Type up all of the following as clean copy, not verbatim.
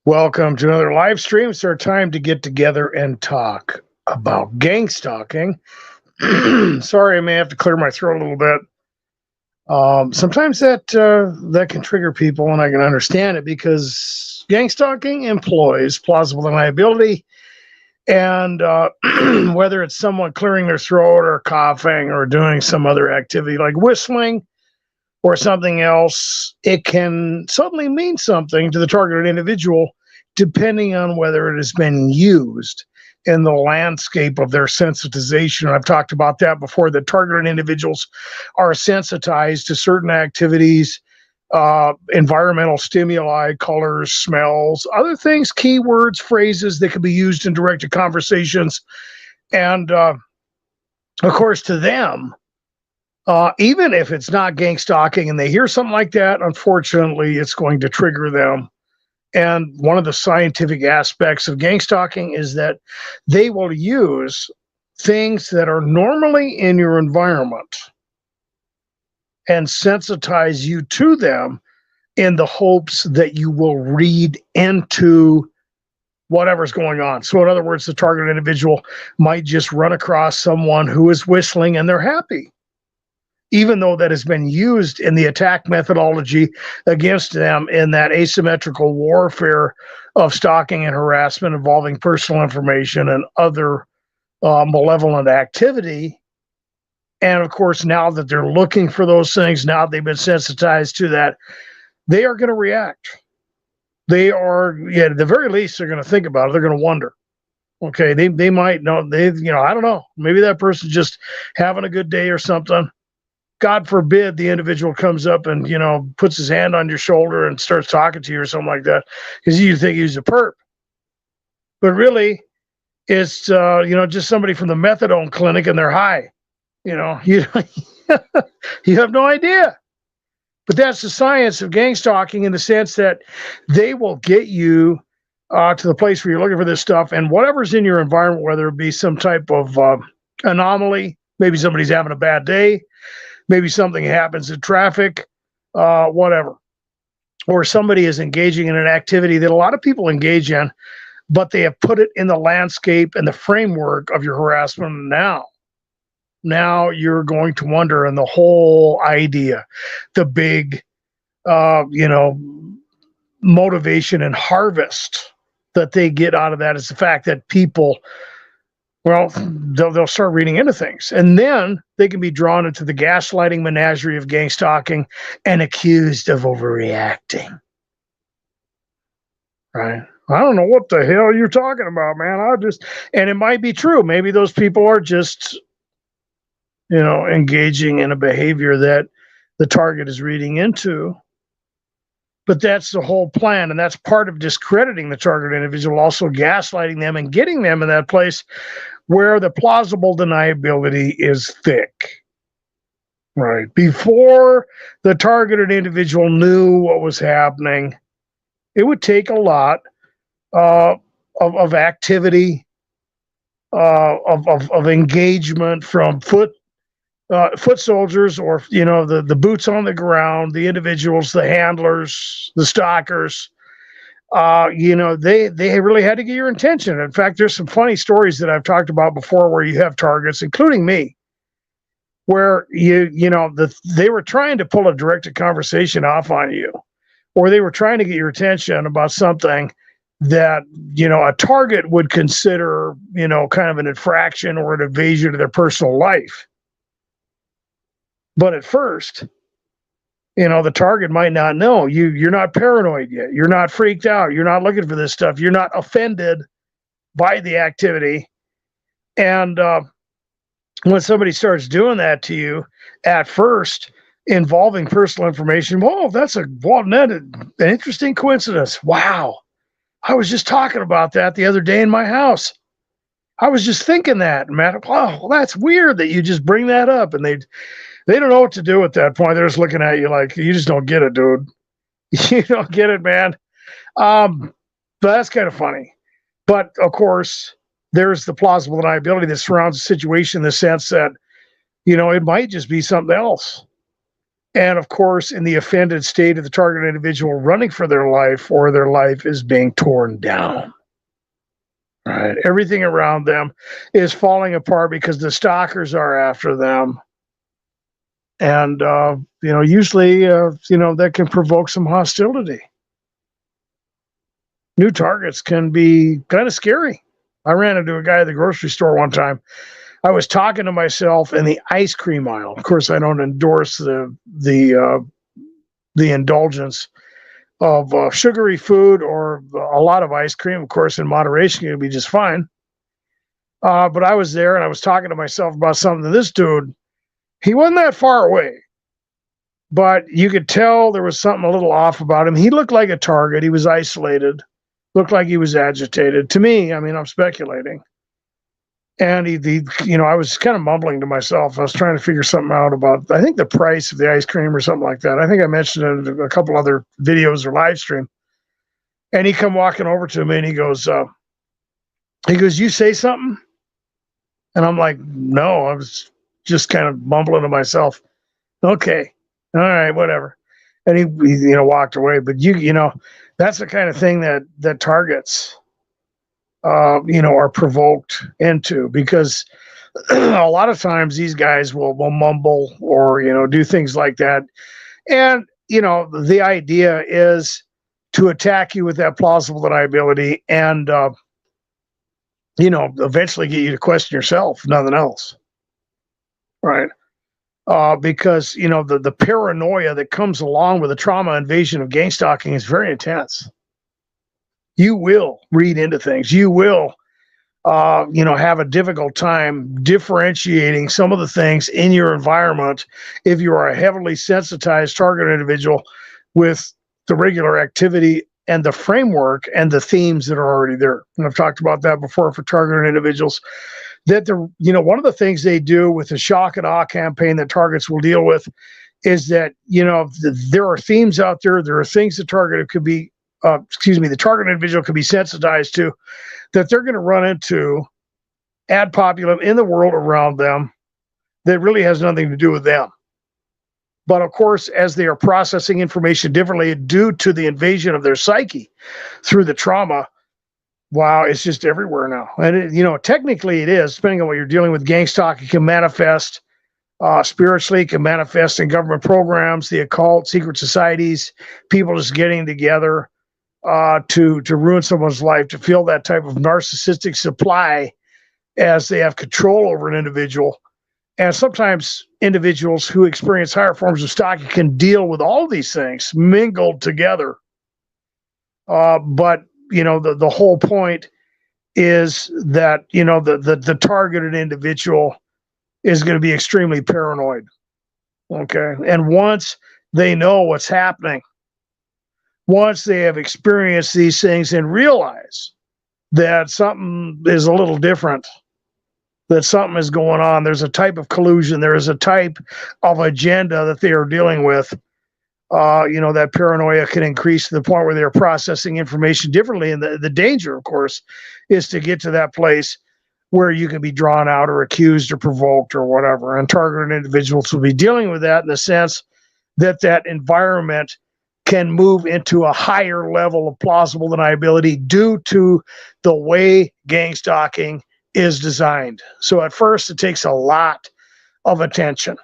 Welcome to another live stream. It's our time to get together and talk about gangstalking. Sorry, I may have to clear my throat a little bit. Sometimes that can trigger people, and I can understand it because gangstalking employs plausible deniability, and whether it's someone clearing their throat or coughing or doing some other activity like whistling or something else, it can suddenly mean something to the targeted individual depending on whether it has been used in the landscape of their sensitization. I've talked about that before, that targeted individuals are sensitized to certain activities, environmental stimuli, colors, smells, other things, keywords, phrases that can be used in directed conversations. And of course, to them, even if it's not gangstalking and they hear something like that, unfortunately, it's going to trigger them. And one of the scientific aspects of gangstalking is that they will use things that are normally in your environment and sensitize you to them in the hopes that you will read into whatever's going on. So in other words, the target individual might just run across someone who is whistling and they're happy, even though that has been used in the attack methodology against them in that asymmetrical warfare of stalking and harassment involving personal information and other malevolent activity. And of course, now that they're looking for those things, now they've been sensitized to that, they are going to react. They are, at the very least, they're going to think about it. They're going to wonder. Okay, they might know, I don't know, maybe that person's just having a good day or something. God forbid the individual comes up and, puts his hand on your shoulder and starts talking to you or something like that, because you think he's a perp. But really, it's, just somebody from the methadone clinic and they're high. You have no idea. But that's the science of gangstalking, in the sense that they will get you to the place where you're looking for this stuff, and whatever's in your environment, whether it be some type of anomaly, maybe somebody's having a bad day, maybe something happens in traffic, whatever. Or somebody is engaging in an activity that a lot of people engage in, but they have put it in the landscape and the framework of your harassment. Now you're going to wonder, and the whole idea, the big, motivation and harvest that they get out of that is the fact that people, they'll start reading into things, and then they can be drawn into the gaslighting menagerie of gangstalking and accused of overreacting. Right? I don't know what the hell you're talking about, man. And it might be true. Maybe those people are just, engaging in a behavior that the target is reading into. But that's the whole plan, and that's part of discrediting the target individual, also gaslighting them and getting them in that place where the plausible deniability is thick. Right. Before the targeted individual knew what was happening, it would take a lot of activity, of engagement from foot soldiers, or the boots on the ground, the individuals, the handlers, the stalkers. They really had to get your attention. In fact, there's some funny stories that I've talked about before where you have targets, including me, where they were trying to pull a directed conversation off on you, or they were trying to get your attention about something that a target would consider kind of an infraction or an invasion of their personal life. But at first, the target might not know. You're not paranoid yet. You're not freaked out. You're not looking for this stuff. You're not offended by the activity. And when somebody starts doing that to you at first, involving personal information, that's an interesting coincidence. Wow. I was just talking about that the other day in my house. I was just thinking that, man. Wow, that's weird that you just bring that up. And they don't know what to do at that point. They're just looking at you like, you just don't get it, dude. You don't get it, man. But that's kind of funny. But of course, there's the plausible deniability that surrounds the situation, in the sense that, it might just be something else. And of course, in the offended state of the target individual running for their life, or their life is being torn down. Right. Everything around them is falling apart because the stalkers are after them. And, usually, that can provoke some hostility. New targets can be kind of scary. I ran into a guy at the grocery store one time. I was talking to myself in the ice cream aisle. Of course, I don't endorse the indulgence of sugary food or a lot of ice cream. Of course, in moderation, it would be just fine. But I was there and I was talking to myself about something. This dude, he wasn't that far away, but you could tell there was something a little off about him. He looked like a target. He was isolated, looked like he was agitated. To me, I mean, I'm speculating. And I was kind of mumbling to myself. I was trying to figure something out about, I think, the price of the ice cream or something like that. I think I mentioned it in a couple other videos or live stream. And he come walking over to me and he goes, you say something? And I'm like, no, I was just kind of mumbling to myself. Okay. All right, whatever. And he walked away. But that's the kind of thing that targets are provoked into, because a lot of times these guys will mumble or, do things like that. And, the idea is to attack you with that plausible deniability and, eventually get you to question yourself, nothing else. Right. Because, the paranoia that comes along with the trauma invasion of gangstalking is very intense. You will read into things. You will, have a difficult time differentiating some of the things in your environment if you are a heavily sensitized target individual with the regular activity and the framework and the themes that are already there. And I've talked about that before for targeted individuals. That one of the things they do with the shock and awe campaign that targets will deal with is that, there are themes out there. There are things the target could be, the target individual could be sensitized to, that they're going to run into ad populum in the world around them that really has nothing to do with them. But of course, as they are processing information differently due to the invasion of their psyche through the trauma, wow, it's just everywhere now. And, technically it is, depending on what you're dealing with. Gangstalking, it can manifest spiritually, it can manifest in government programs, the occult, secret societies, people just getting together to ruin someone's life, to feel that type of narcissistic supply as they have control over an individual. And sometimes individuals who experience higher forms of stalking can deal with all of these things mingled together. But the whole point is that, the targeted individual is going to be extremely paranoid. Okay. And once they know what's happening, once they have experienced these things and realize that something is a little different, that something is going on, there's a type of collusion, there is a type of agenda that they are dealing with, that paranoia can increase to the point where they're processing information differently. And the danger, of course, is to get to that place where you can be drawn out or accused or provoked or whatever. And targeted individuals will be dealing with that in the sense that environment can move into a higher level of plausible deniability due to the way gangstalking is designed. So at first, it takes a lot of attention.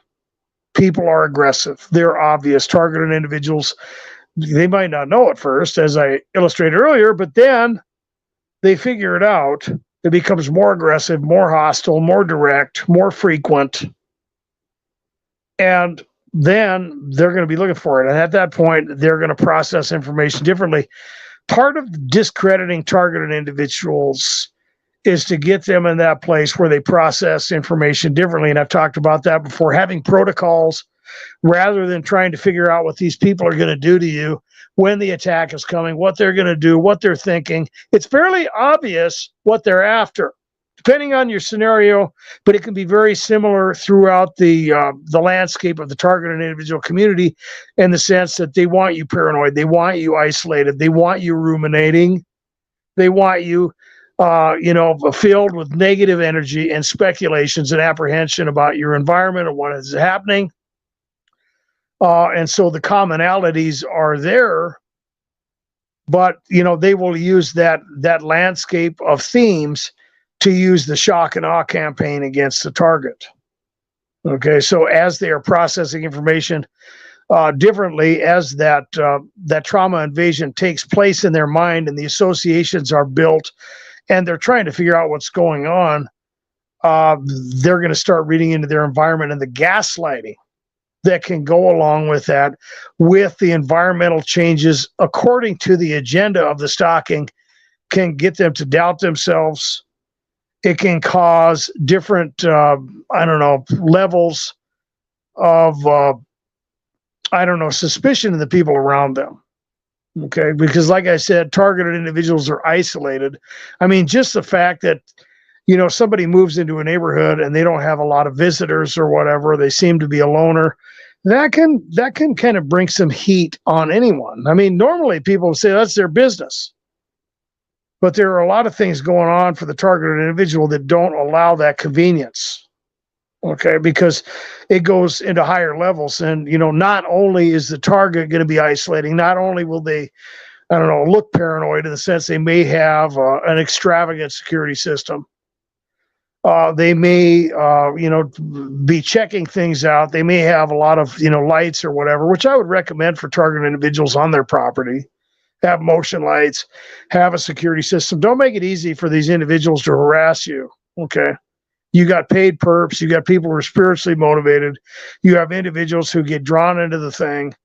People are aggressive. They're obvious. Targeted individuals, they might not know at first, as I illustrated earlier, but then they figure it out. It becomes more aggressive, more hostile, more direct, more frequent. And then they're going to be looking for it. And at that point, they're going to process information differently. Part of discrediting targeted individuals is to get them in that place where they process information differently. And I've talked about that before, having protocols rather than trying to figure out what these people are going to do to you when the attack is coming, what they're going to do, what they're thinking. It's fairly obvious what they're after, depending on your scenario, but it can be very similar throughout the landscape of the targeted individual community, in the sense that they want you paranoid, they want you isolated, they want you ruminating, they want you filled with negative energy and speculations and apprehension about your environment and what is happening. And so the commonalities are there, but they will use that landscape of themes to use the shock and awe campaign against the target. Okay, so as they are processing information differently, as that trauma invasion takes place in their mind and the associations are built, and they're trying to figure out what's going on, they're going to start reading into their environment, and the gaslighting that can go along with that, with the environmental changes according to the agenda of the stalking, can get them to doubt themselves. It can cause different, levels of, suspicion in the people around them. Okay, because like I said, targeted individuals are isolated. I mean, just the fact that, somebody moves into a neighborhood and they don't have a lot of visitors or whatever, they seem to be a loner, that can kind of bring some heat on anyone. I mean, normally people say that's their business. But there are a lot of things going on for the targeted individual that don't allow that convenience. Okay, because it goes into higher levels. And, not only is the target going to be isolating, not only will they, look paranoid in the sense they may have an extravagant security system. They may, be checking things out. They may have a lot of, lights or whatever, which I would recommend for targeted individuals on their property. Have motion lights, have a security system. Don't make it easy for these individuals to harass you. Okay. You got paid perps. You got people who are spiritually motivated. You have individuals who get drawn into the thing.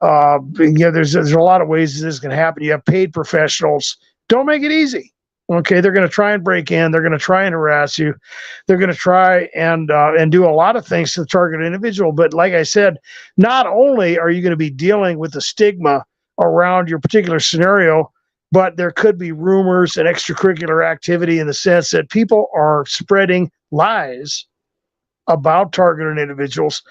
There's a lot of ways this can happen. You have paid professionals. Don't make it easy. Okay. They're going to try and break in. They're going to try and harass you. They're going to try and do a lot of things to the target individual. But like I said, not only are you going to be dealing with the stigma around your particular scenario, but there could be rumors and extracurricular activity in the sense that people are spreading lies about targeted individuals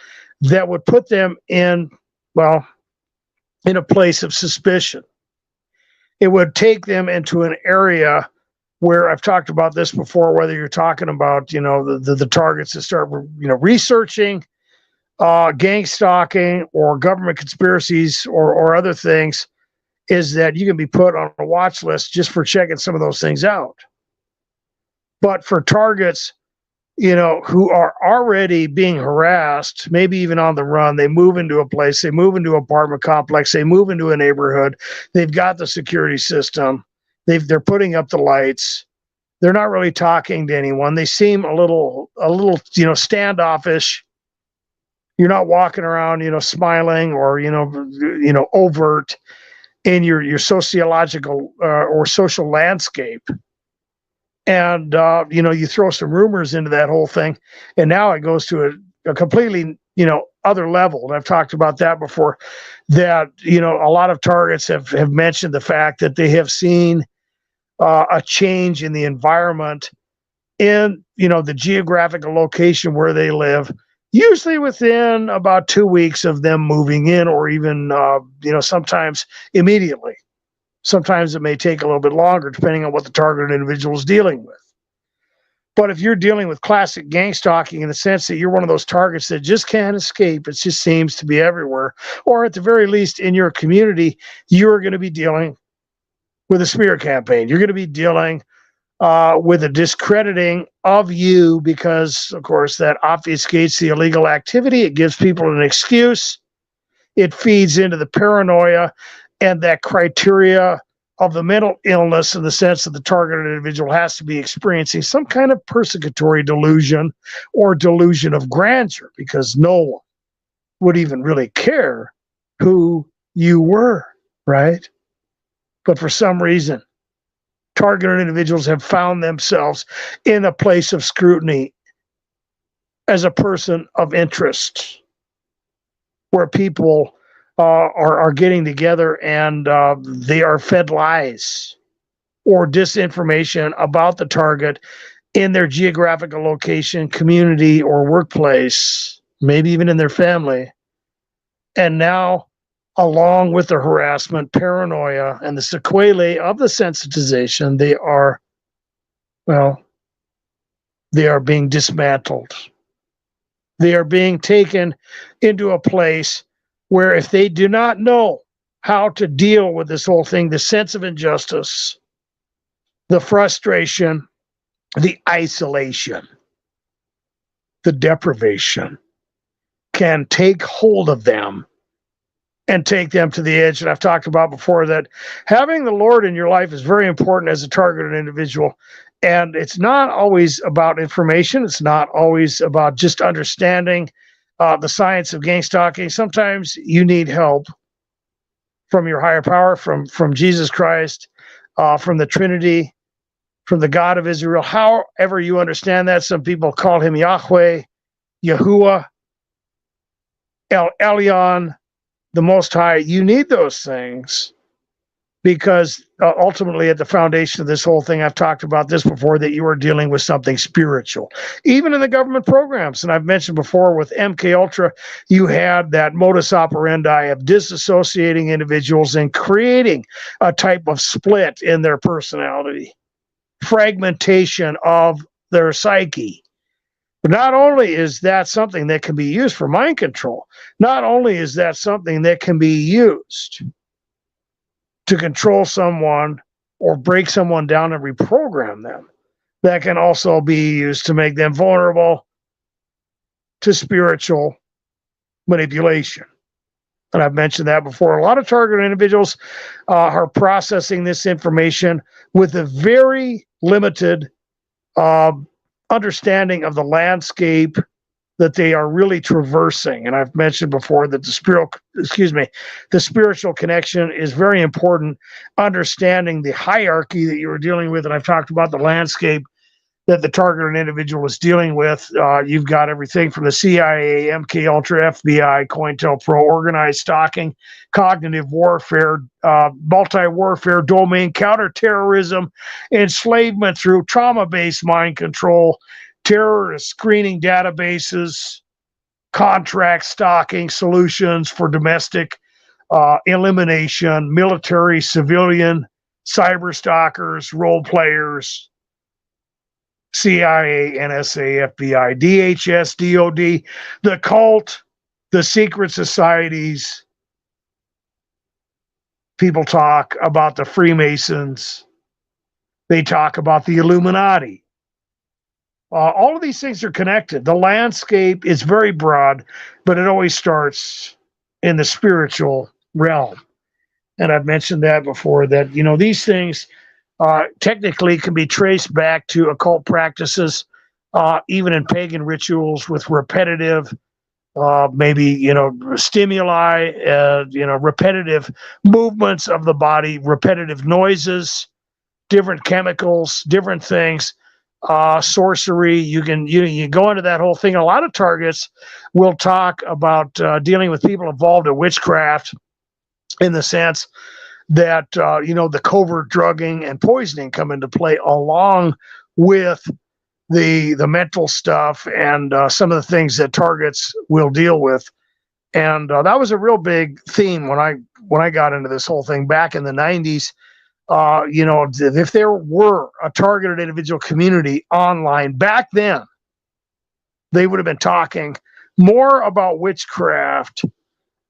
that would put them in a place of suspicion. It would take them into an area where, I've talked about this before, whether you're talking about, the targets that start, researching gang stalking or government conspiracies or other things, is that you can be put on a watch list just for checking some of those things out. But for targets, who are already being harassed, maybe even on the run, they move into a place, they move into an apartment complex, they move into a neighborhood, they've got the security system, they're putting up the lights, they're not really talking to anyone, they seem a little standoffish. You're not walking around, smiling or, overt in your sociological or social landscape. And, you throw some rumors into that whole thing. And now it goes to a completely, other level. And I've talked about that before, that, a lot of targets have mentioned the fact that they have seen a change in the environment in, the geographical location where they live, usually within about 2 weeks of them moving in, or even, sometimes immediately. Sometimes it may take a little bit longer, depending on what the targeted individual is dealing with. But if you're dealing with classic gang stalking in the sense that you're one of those targets that just can't escape, it just seems to be everywhere, or at the very least in your community, you're going to be dealing with a smear campaign. You're going to be dealing with a discrediting of you, because, of course, that obfuscates the illegal activity. It gives people an excuse. It feeds into the paranoia and that criteria of the mental illness, in the sense that the targeted individual has to be experiencing some kind of persecutory delusion or delusion of grandeur, because no one would even really care who you were, right? But for some reason, targeted individuals have found themselves in a place of scrutiny as a person of interest, where people are getting together and they are fed lies or disinformation about the target in their geographical location, community, or workplace, maybe even in their family. And now, along with the harassment, paranoia, and the sequelae of the sensitization, they are being dismantled. They are being taken into a place where if they do not know how to deal with this whole thing, the sense of injustice, the frustration, the isolation, the deprivation can take hold of them and take them to the edge. And I've talked about before that having the Lord in your life is very important as a targeted individual. And it's not always about information. It's not always about just understanding the science of gangstalking. Sometimes you need help from your higher power, from Jesus Christ, from the Trinity, from the God of Israel. However you understand that, some people call him Yahweh, Yahuwah, El Elyon, the Most High. You need those things because ultimately at the foundation of this whole thing, I've talked about this before, that you are dealing with something spiritual. Even in the government programs, and I've mentioned before with MK Ultra, you had that modus operandi of disassociating individuals and creating a type of split in their personality, fragmentation of their psyche. But not only is that something that can be used for mind control, not only is that something that can be used to control someone or break someone down and reprogram them, that can also be used to make them vulnerable to spiritual manipulation. And I've mentioned that before. A lot of targeted individuals are processing this information with a very limited understanding of the landscape that they are really traversing. And I've mentioned before that the spiritual connection is very important. Understanding the hierarchy that you are dealing with, and I've talked about the landscape that the targeted individual is dealing with. You've got everything from the CIA, MK Ultra, FBI, COINTELPRO, organized stalking, cognitive warfare, multi-warfare domain, counterterrorism, enslavement through trauma-based mind control, terrorist screening databases, contract stalking solutions for domestic elimination, military, civilian, cyber stalkers, role players, CIA, NSA, FBI, DHS, DOD, the cult, the secret societies. People talk about the Freemasons. They talk about the Illuminati. All of these things are connected. The landscape is very broad, but it always starts in the spiritual realm. And I've mentioned that before, that, these things technically can be traced back to occult practices, even in pagan rituals with repetitive, stimuli, repetitive movements of the body, repetitive noises, different chemicals, different things, sorcery. You go into that whole thing. A lot of targets will talk about dealing with people involved in witchcraft, in the sense that the covert drugging and poisoning come into play, along with the mental stuff and some of the things that targets will deal with. And that was a real big theme when I got into this whole thing back in the 90s. If there were a targeted individual community online back then, they would have been talking more about witchcraft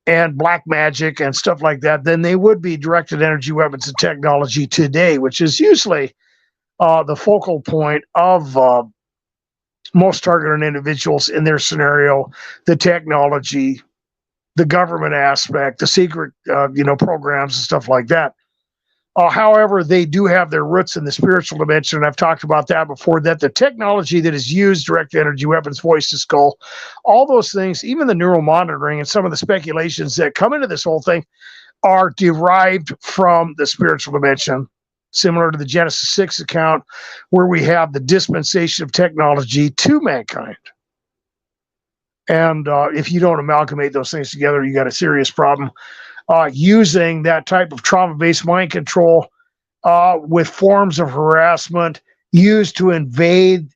and black magic and stuff like that than they would be directed energy weapons and technology today, which is usually the focal point of most targeted individuals in their scenario. The technology, the government aspect, the secret programs and stuff like that. However, they do have their roots in the spiritual dimension, and I've talked about that before, that the technology that is used, direct energy weapons, voice to skull, all those things, even the neural monitoring and some of the speculations that come into this whole thing are derived from the spiritual dimension, similar to the Genesis 6 account, where we have the dispensation of technology to mankind. And if you don't amalgamate those things together, you got a serious problem. Using that type of trauma-based mind control with forms of harassment used to invade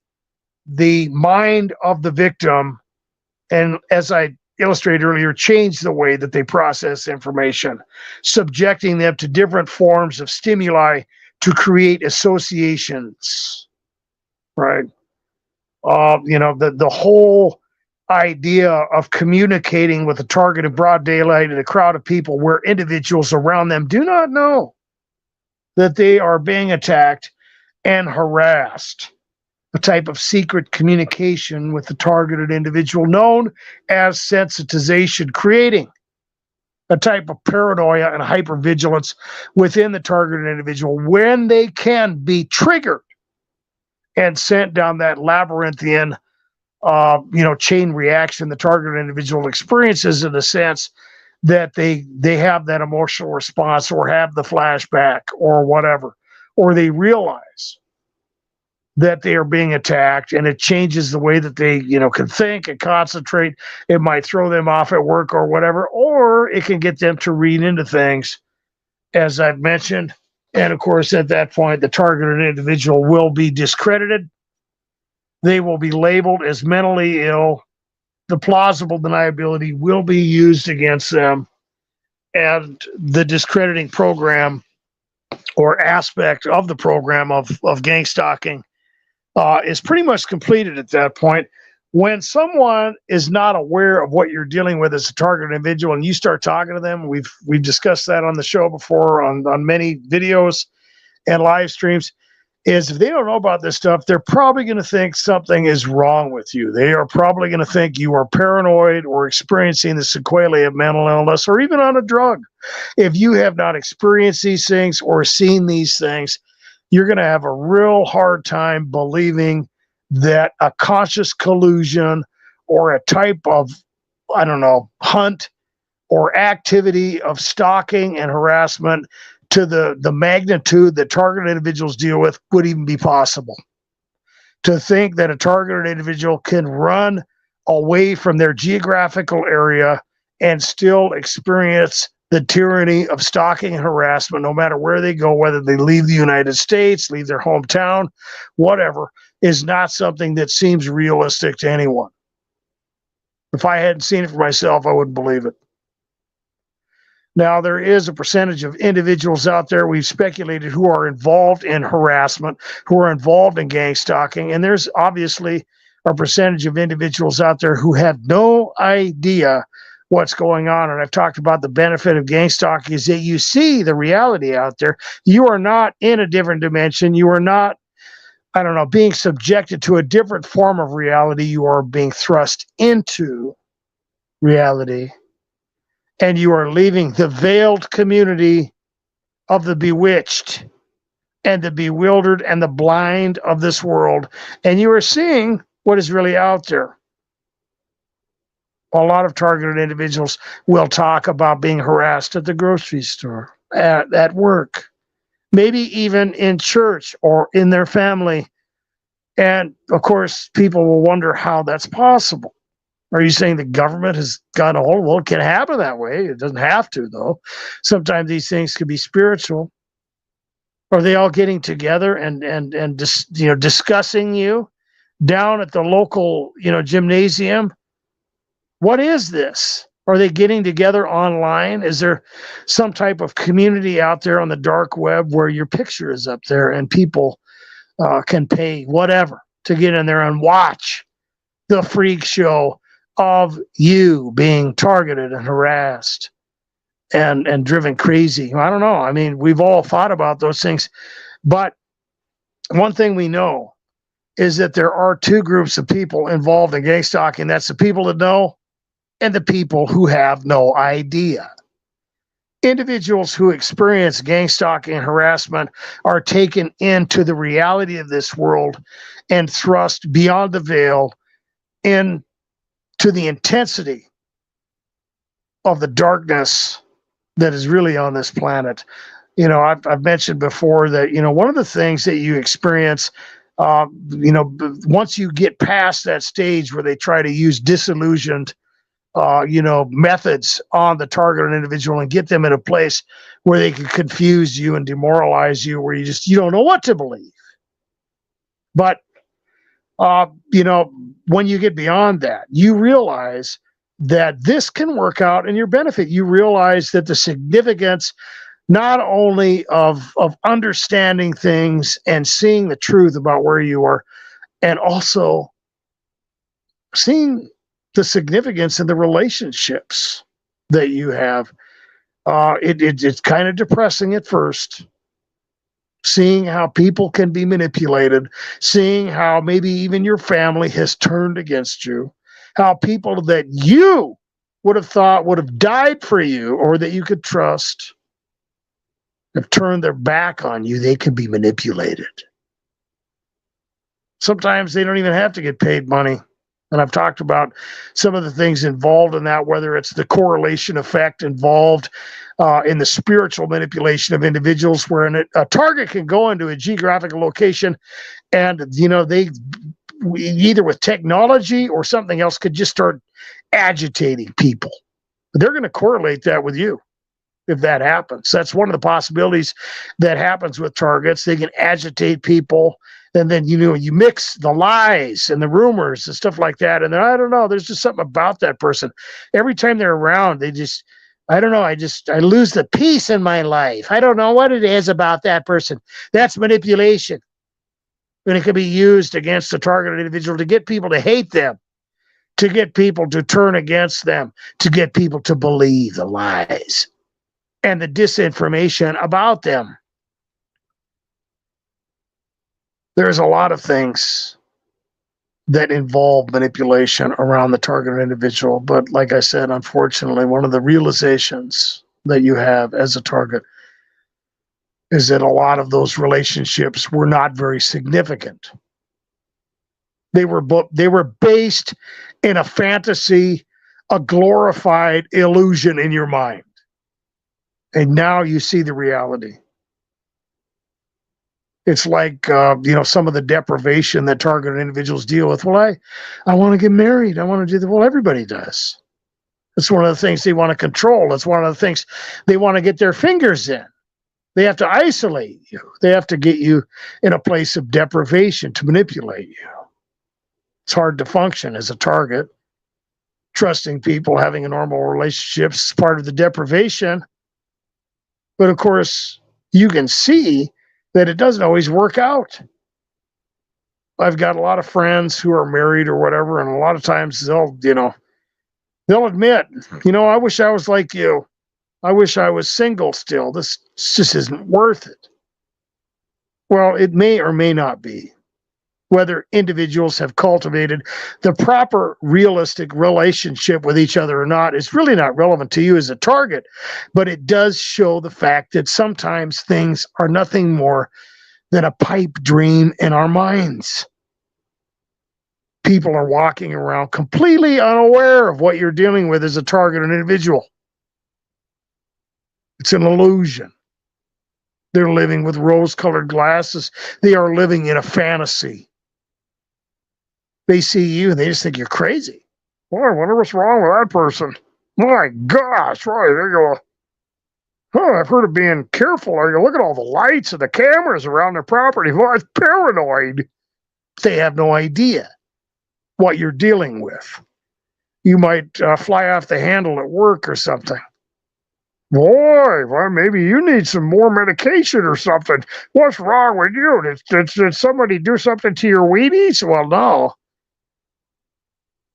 the mind of the victim, and as I illustrated earlier, change the way that they process information, subjecting them to different forms of stimuli to create associations, right? The whole idea of communicating with a target in broad daylight in a crowd of people where individuals around them do not know that they are being attacked and harassed. A type of secret communication with the targeted individual known as sensitization, creating a type of paranoia and hypervigilance within the targeted individual when they can be triggered and sent down that labyrinthian chain reaction the targeted individual experiences, in the sense that they have that emotional response or have the flashback or whatever, or they realize that they are being attacked, and it changes the way that they can think and concentrate. It might throw them off at work or whatever, or it can get them to read into things, as I've mentioned. And of course, at that point, the targeted individual will be discredited. They will be labeled as mentally ill. The plausible deniability will be used against them. And the discrediting program or aspect of the program of gangstalking is pretty much completed at that point. When someone is not aware of what you're dealing with as a target individual and you start talking to them, we've discussed that on the show before on many videos and live streams, is if they don't know about this stuff, they're probably going to think something is wrong with you. They are probably going to think you are paranoid or experiencing the sequelae of mental illness or even on a drug. If you have not experienced these things or seen these things, you're going to have a real hard time believing that a conscious collusion or a type of, hunt or activity of stalking and harassment to the magnitude that targeted individuals deal with would even be possible. To think that a targeted individual can run away from their geographical area and still experience the tyranny of stalking and harassment, no matter where they go, whether they leave the United States, leave their hometown, whatever, is not something that seems realistic to anyone. If I hadn't seen it for myself, I wouldn't believe it. Now, there is a percentage of individuals out there, we've speculated, who are involved in harassment, who are involved in gang stalking, and there's obviously a percentage of individuals out there who have no idea what's going on. And I've talked about the benefit of gang stalking is that you see the reality out there. You are not in a different dimension. You are not, being subjected to a different form of reality. You are being thrust into reality. And you are leaving the veiled community of the bewitched and the bewildered and the blind of this world. And you are seeing what is really out there. A lot of targeted individuals will talk about being harassed at the grocery store, at work, maybe even in church or in their family. And of course, people will wonder how that's possible. Are you saying the government has gone hold? Well, it can happen that way. It doesn't have to, though. Sometimes these things could be spiritual. Are they all getting together and discussing you down at the local gymnasium? What is this? Are they getting together online? Is there some type of community out there on the dark web where your picture is up there and people can pay whatever to get in there and watch the freak show of you being targeted and harassed and driven crazy? I don't know. I mean, we've all thought about those things. But one thing we know is that there are two groups of people involved in gang stalking. That's the people that know and the people who have no idea. Individuals who experience gang stalking and harassment are taken into the reality of this world and thrust beyond the veil into the intensity of the darkness that is really on this planet. I've mentioned before that, one of the things that you experience, once you get past that stage where they try to use disillusioned methods on the targeted individual and get them in a place where they can confuse you and demoralize you, where you don't know what to believe. But, when you get beyond that, you realize that this can work out in your benefit. You realize that the significance not only of understanding things and seeing the truth about where you are, and also seeing the significance in the relationships that you have. It's kind of depressing at first, seeing how people can be manipulated, seeing how maybe even your family has turned against you, how people that you would have thought would have died for you or that you could trust have turned their back on you. They can be manipulated. Sometimes they don't even have to get paid money. And I've talked about some of the things involved in that, whether it's the correlation effect involved in the spiritual manipulation of individuals, where a target can go into a geographical location and, they either with technology or something else could just start agitating people. They're going to correlate that with you if that happens. That's one of the possibilities that happens with targets. They can agitate people. And then, you mix the lies and the rumors and stuff like that. And then, I don't know, there's just something about that person. Every time they're around, I don't know, I lose the peace in my life. I don't know what it is about that person. That's manipulation. And it can be used against the targeted individual to get people to hate them, to get people to turn against them, to get people to believe the lies and the disinformation about them. There's a lot of things that involve manipulation around the targeted individual. But like I said, unfortunately, one of the realizations that you have as a target is that a lot of those relationships were not very significant. They were based in a fantasy, a glorified illusion in your mind. And now you see the reality. It's like, some of the deprivation that targeted individuals deal with. Well, I want to get married. I want to do that. Well, everybody does. It's one of the things they want to control. It's one of the things they want to get their fingers in. They have to isolate you. They have to get you in a place of deprivation to manipulate you. It's hard to function as a target. Trusting people, having a normal relationship is part of the deprivation. But of course, you can see that it doesn't always work out. I've got a lot of friends who are married or whatever, and a lot of times they'll admit, I wish I was like you. I wish I was single still. This just isn't worth it. Well, it may or may not be. Whether individuals have cultivated the proper realistic relationship with each other or not is really not relevant to you as a target, but it does show the fact that sometimes things are nothing more than a pipe dream in our minds. People are walking around completely unaware of what you're dealing with as a targeted individual. It's an illusion. They're living with rose-colored glasses. They are living in a fantasy. They see you and they just think you're crazy. Boy, I wonder what's wrong with that person. My gosh, right, there you go. Oh, I've heard of being careful. Look at all the lights and the cameras around their property. Well, it's paranoid. They have no idea what you're dealing with. You might fly off the handle at work or something. Boy, well, maybe you need some more medication or something. What's wrong with you? Did somebody do something to your Wheaties? Well, no.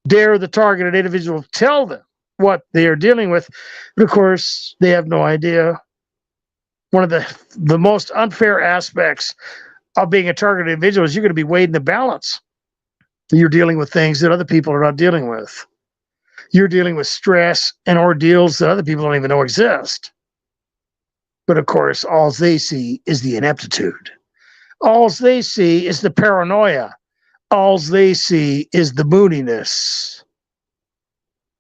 Dare the targeted individual tell them what they are dealing with. But of course, they have no idea. One of the most unfair aspects of being a targeted individual is you're going to be weighed in the balance. You're dealing with things that other people are not dealing with. You're dealing with stress and ordeals that other people don't even know exist. But of course, all they see is the ineptitude. All they see is the paranoia. All they see is the moodiness,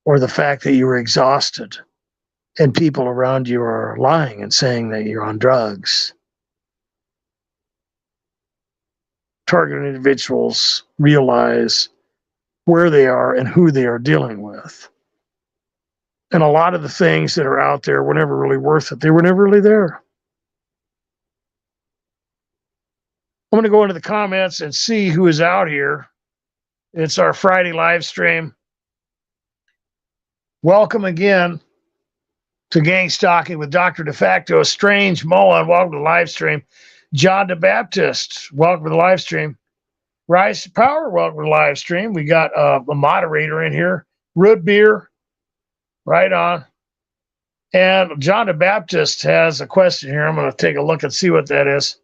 or the fact that you were exhausted and people around you are lying and saying that you're on drugs. Targeted individuals realize where they are and who they are dealing with. And a lot of the things that are out there were never really worth it. They were never really there. I'm going to go into the comments and see who is out here. It's our Friday live stream. Welcome again to Gangstalking with Dr. De Facto. Strange Mullen, welcome to the live stream. John the Baptist, welcome to the live stream. Rise to Power, welcome to the live stream. We got a moderator in here. root beer, right on. And John the Baptist has a question here. I'm going to take a look and see what that is.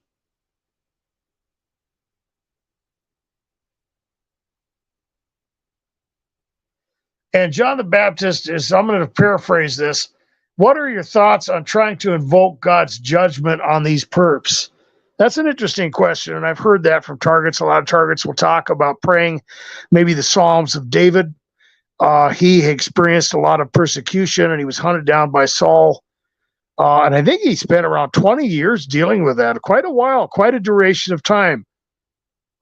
And John the Baptist is, I'm going to paraphrase this. What are your thoughts on trying to invoke God's judgment on these perps? That's an interesting question, and I've heard that from targets. A lot of targets will talk about praying maybe the Psalms of David. He experienced a lot of persecution, and he was hunted down by Saul. And I think he spent around 20 years dealing with that, quite a while, quite a duration of time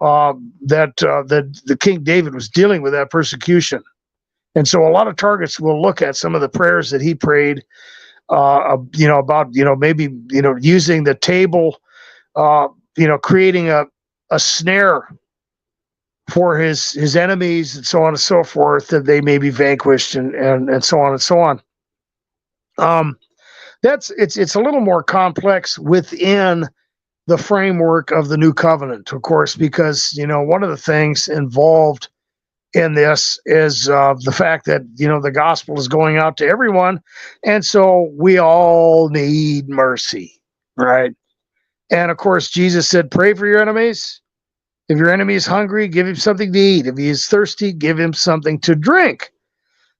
that the King David was dealing with that persecution. And so a lot of targets will look at some of the prayers that he prayed, about, maybe, using the table, creating a snare for his enemies and so on and so forth, that they may be vanquished and so on and so on. It's a little more complex within the framework of the new covenant, of course, because, one of the things involved in this is the fact that, the gospel is going out to everyone. And so we all need mercy, right? And of course, Jesus said, pray for your enemies. If your enemy is hungry, give him something to eat. If he is thirsty, give him something to drink.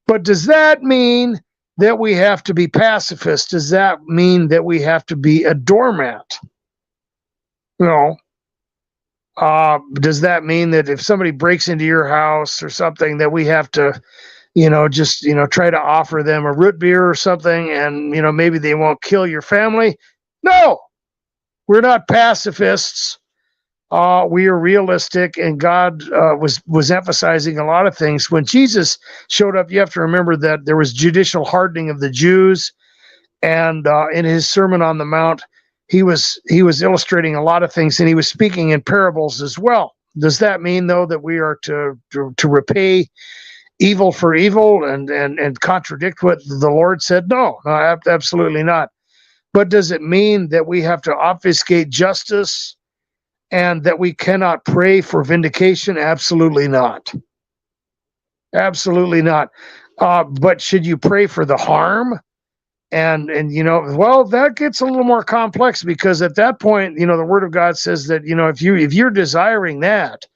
But does that mean that we have to be pacifists? Does that mean that we have to be a doormat? No. Does that mean that if somebody breaks into your house or something, that we have to, try to offer them a root beer or something, and, maybe they won't kill your family? No, we're not pacifists. We are realistic, and God was emphasizing a lot of things. When Jesus showed up, you have to remember that there was judicial hardening of the Jews, and in his Sermon on the Mount, he was illustrating a lot of things, and he was speaking in parables as well. Does that mean, though, that we are to repay evil for evil and contradict what the Lord said? No, absolutely not. But does it mean that we have to obfuscate justice and that we cannot pray for vindication? Absolutely not. Absolutely not. But should you pray for the harm? And that gets a little more complex, because at that point, the Word of God says that, if you're desiring that,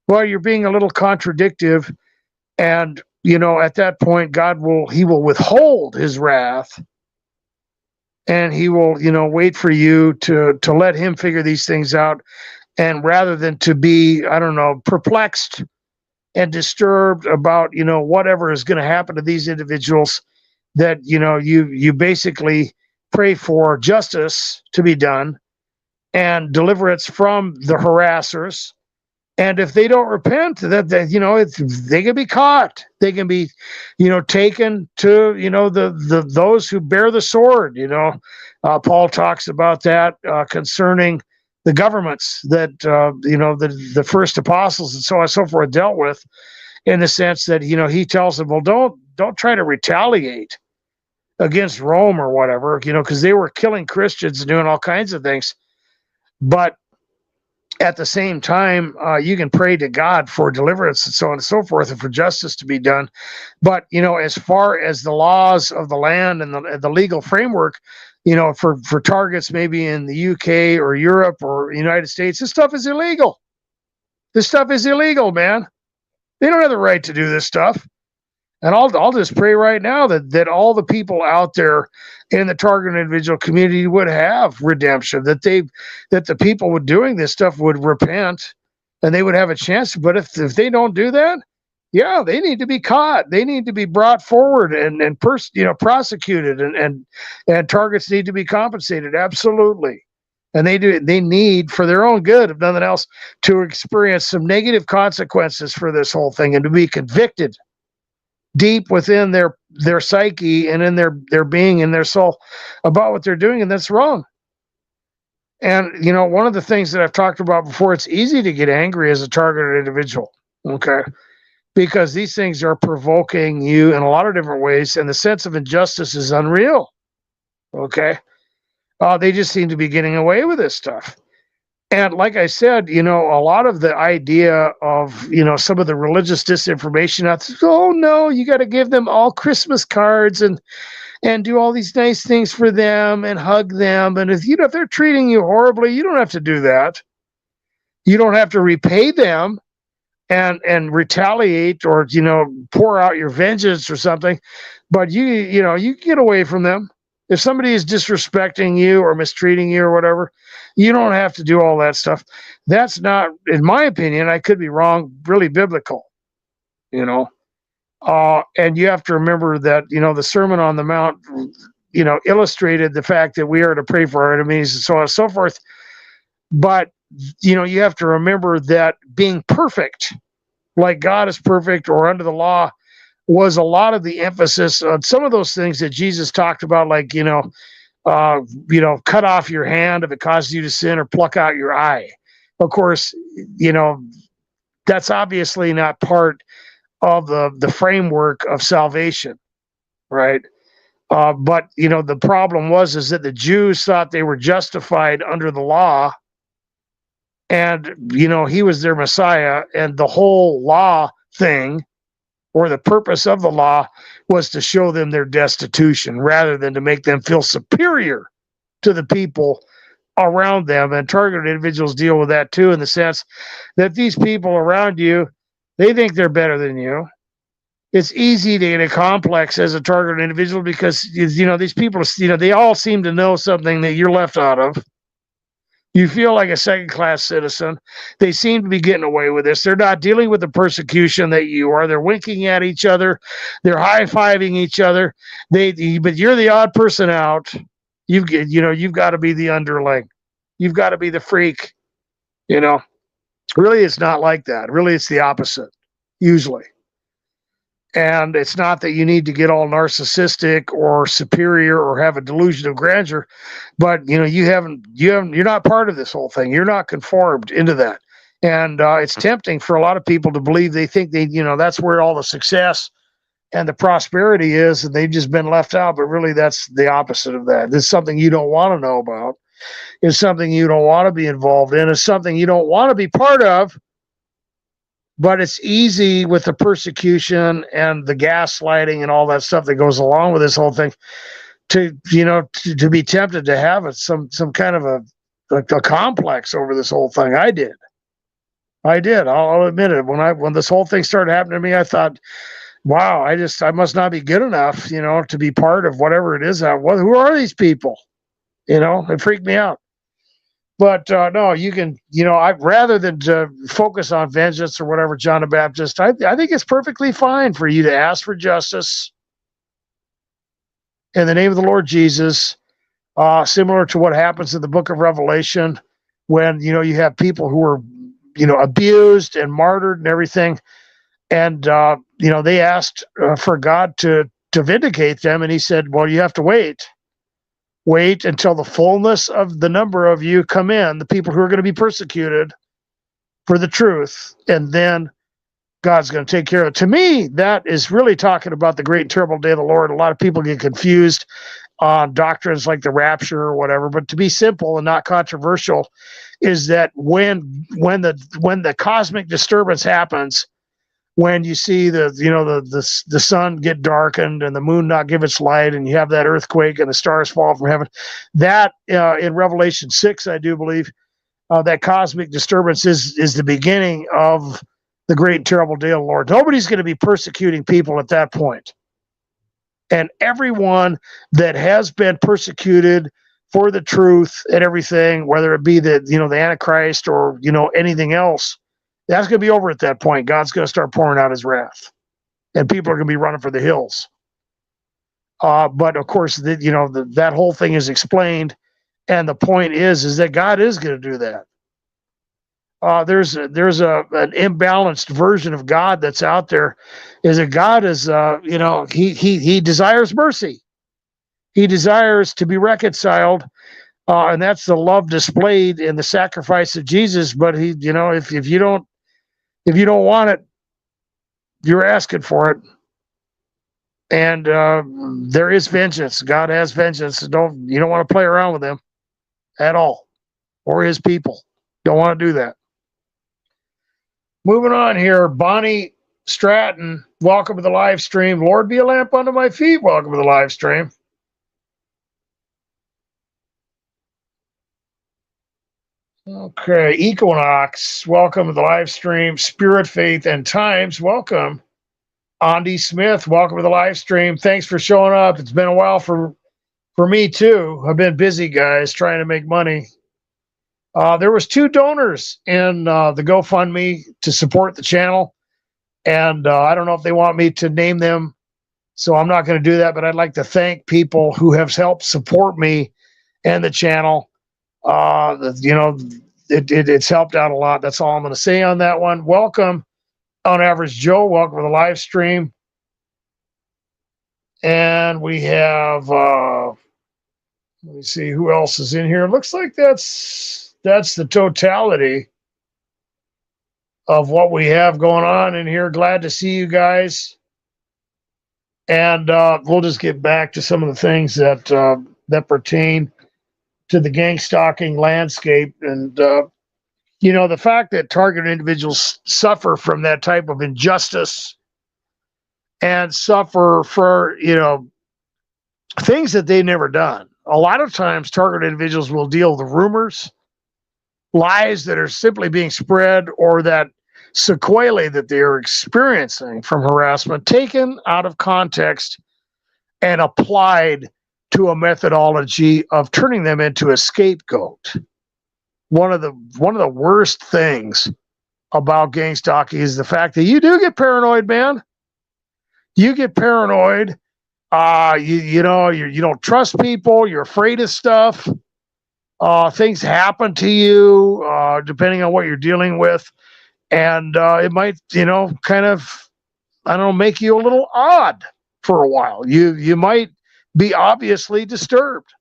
well, you're being a little contradictive, and at that point, God will withhold his wrath, and he will wait for you to let him figure these things out, and rather than to be, perplexed and disturbed about whatever is going to happen to these individuals, that you basically pray for justice to be done and deliverance from the harassers. And if they don't repent, that they can be caught. They can be taken to the those who bear the sword. Paul talks about that concerning the governments that the first apostles and so on and so forth dealt with, in the sense that he tells them, well, don't try to retaliate against Rome or whatever, because they were killing Christians and doing all kinds of things. But at the same time, you can pray to God for deliverance and so on and so forth, and for justice to be done. But as far as the laws of the land and the legal framework, for targets maybe in the UK or Europe or United States, this stuff is illegal. This stuff is illegal, man. They don't have the right to do this stuff. And I'll just pray right now that all the people out there in the target individual community would have redemption, that the people doing this stuff would repent, and they would have a chance. But if they don't do that, yeah, they need to be caught. They need to be brought forward and prosecuted, and targets need to be compensated. Absolutely. And they need, for their own good, if nothing else, to experience some negative consequences for this whole thing, and to be convicted deep within their psyche and in their being and their soul about what they're doing, and that's wrong. And one of the things that I've talked about before, it's easy to get angry as a targeted individual, okay, because these things are provoking you in a lot of different ways, and the sense of injustice is unreal, okay. They just seem to be getting away with this stuff. And like I said, a lot of the idea of, some of the religious disinformation out there, oh no, you got to give them all Christmas cards and do all these nice things for them and hug them. And if they're treating you horribly, you don't have to do that. You don't have to repay them and retaliate or pour out your vengeance or something. But you get away from them. If somebody is disrespecting you or mistreating you or whatever, you don't have to do all that stuff. That's not, in my opinion, I could be wrong, really biblical. And you have to remember that the Sermon on the Mount illustrated the fact that we are to pray for our enemies and so on and so forth. But you have to remember that being perfect, like God is perfect or under the law, was a lot of the emphasis on some of those things that Jesus talked about, like, cut off your hand if it causes you to sin, or pluck out your eye. Of course, that's obviously not part of the framework of salvation, right? But the problem is that the Jews thought they were justified under the law, and he was their Messiah, and the whole law thing, or the purpose of the law, was to show them their destitution rather than to make them feel superior to the people around them. And targeted individuals deal with that too, in the sense that these people around you, they think they're better than you. It's easy to get a complex as a targeted individual because, these people, they all seem to know something that you're left out of. You feel like a second-class citizen. They seem to be getting away with this. They're not dealing with the persecution that you are. They're winking at each other. They're high-fiving each other. But you're the odd person out. You've got to be the underling. You've got to be the freak. Really, it's not like that. Really, it's the opposite, usually. And it's not that you need to get all narcissistic or superior or have a delusion of grandeur, but you're not part of this whole thing. You're not conformed into that. And it's tempting for a lot of people to believe they think that's where all the success and the prosperity is, and they've just been left out. But really, that's the opposite of that. It's something you don't want to know about. It's something you don't want to be involved in. It's something you don't want to be part of. But it's easy with the persecution and the gaslighting and all that stuff that goes along with this whole thing to be tempted to have some kind of a complex over this whole thing. I did. I'll admit it. When this whole thing started happening to me, I thought, wow, I must not be good enough, to be part of whatever it is. Who are these people? It freaked me out. But no, you can, rather than to focus on vengeance or whatever, John the Baptist, I think it's perfectly fine for you to ask for justice in the name of the Lord Jesus, similar to what happens in the book of Revelation when, you have people who are, abused and martyred and everything. And, they asked for God to vindicate them. And he said, well, you have to wait. Wait until the fullness of the number of you come in, the people who are going to be persecuted for the truth, and then God's going to take care of it. To me, that is really talking about the great and terrible day of the Lord. A lot of people get confused on doctrines like the rapture or whatever, but to be simple and not controversial is that when the cosmic disturbance happens, when you see the sun get darkened and the moon not give its light, and you have that earthquake and the stars fall from heaven, that in Revelation 6, I do believe, that cosmic disturbance is the beginning of the great and terrible day of the Lord. Nobody's going to be persecuting people at that point. And everyone that has been persecuted for the truth and everything, whether it be the Antichrist or anything else, that's going to be over at that point. God's going to start pouring out his wrath, and people are going to be running for the hills. But of course, that whole thing is explained, and the point is that God is going to do that. There's an imbalanced version of God that's out there. Is that God is he desires mercy. He desires to be reconciled. And that's the love displayed in the sacrifice of Jesus. But he, if you don't want it, you're asking for it. And there is vengeance. God has vengeance. You don't want to play around with him at all, or his people. Don't want to do that. Moving on here, Bonnie Stratton, welcome to the live stream. Lord be a lamp under my feet, welcome to the live stream. Okay, Equinox, welcome to the live stream. Spirit, Faith, and Times, welcome. Andy Smith, welcome to the live stream. Thanks for showing up. It's been a while for me too. I've been busy, guys, trying to make money. There was 2 donors in the GoFundMe to support the channel, and I don't know if they want me to name them, so I'm not going to do that, but I'd like to thank people who have helped support me and the channel. It's helped out a lot. That's all I'm going to say on that one. Welcome, On Average Joe. Welcome to the live stream. And we have, let me see who else is in here. Looks like that's the totality of what we have going on in here. Glad to see you guys. And we'll just get back to some of the things that pertain to the gang-stalking landscape. And, the fact that targeted individuals suffer from that type of injustice and suffer for, things that they've never done. A lot of times targeted individuals will deal with rumors, lies that are simply being spread, or that sequelae that they are experiencing from harassment taken out of context and applied to a methodology of turning them into a scapegoat. One of the worst things about gang stalking is the fact that you do get paranoid, man. You get paranoid. You don't trust people. You're afraid of stuff. Things happen to you depending on what you're dealing with, and it might, kind of, make you a little odd for a while. You might be obviously disturbed.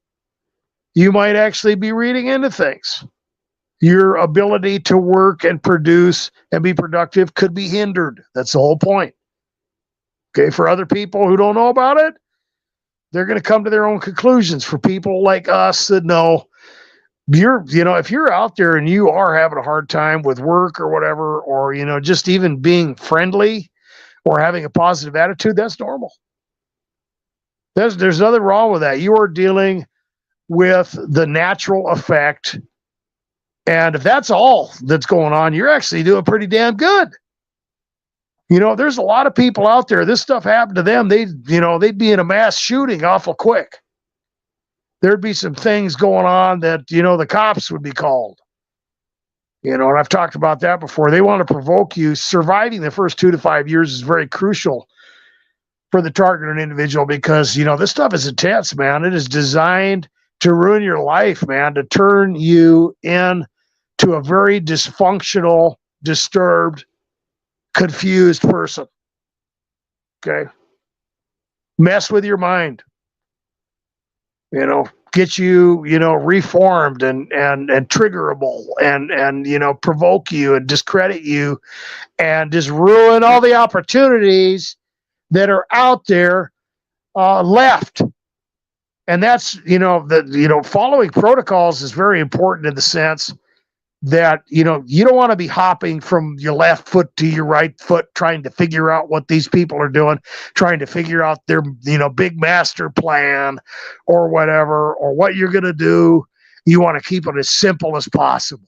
You might actually be reading into things. Your ability to work and produce and be productive could be hindered. That's the whole point. Okay, for other people who don't know about it, they're going to come to their own conclusions. For people like us that know, if you're out there and you are having a hard time with work or whatever, or, just even being friendly or having a positive attitude, that's normal. There's nothing wrong with that. You are dealing with the natural effect. And if that's all that's going on, you're actually doing pretty damn good. There's a lot of people out there, this stuff happened to them. They'd be in a mass shooting awful quick. There'd be some things going on that, the cops would be called. And I've talked about that before. They want to provoke you. Surviving the first 2 to 5 years is very crucial for the targeted individual because, this stuff is intense, man. It is designed to ruin your life, man, to turn you into a very dysfunctional, disturbed, confused person. Okay. Mess with your mind. Get you, reformed and triggerable and provoke you and discredit you and just ruin all the opportunities that are out there left. And that's, following protocols is very important in the sense that, you don't want to be hopping from your left foot to your right foot, trying to figure out what these people are doing, trying to figure out their, big master plan or whatever, or what you're going to do. You want to keep it as simple as possible.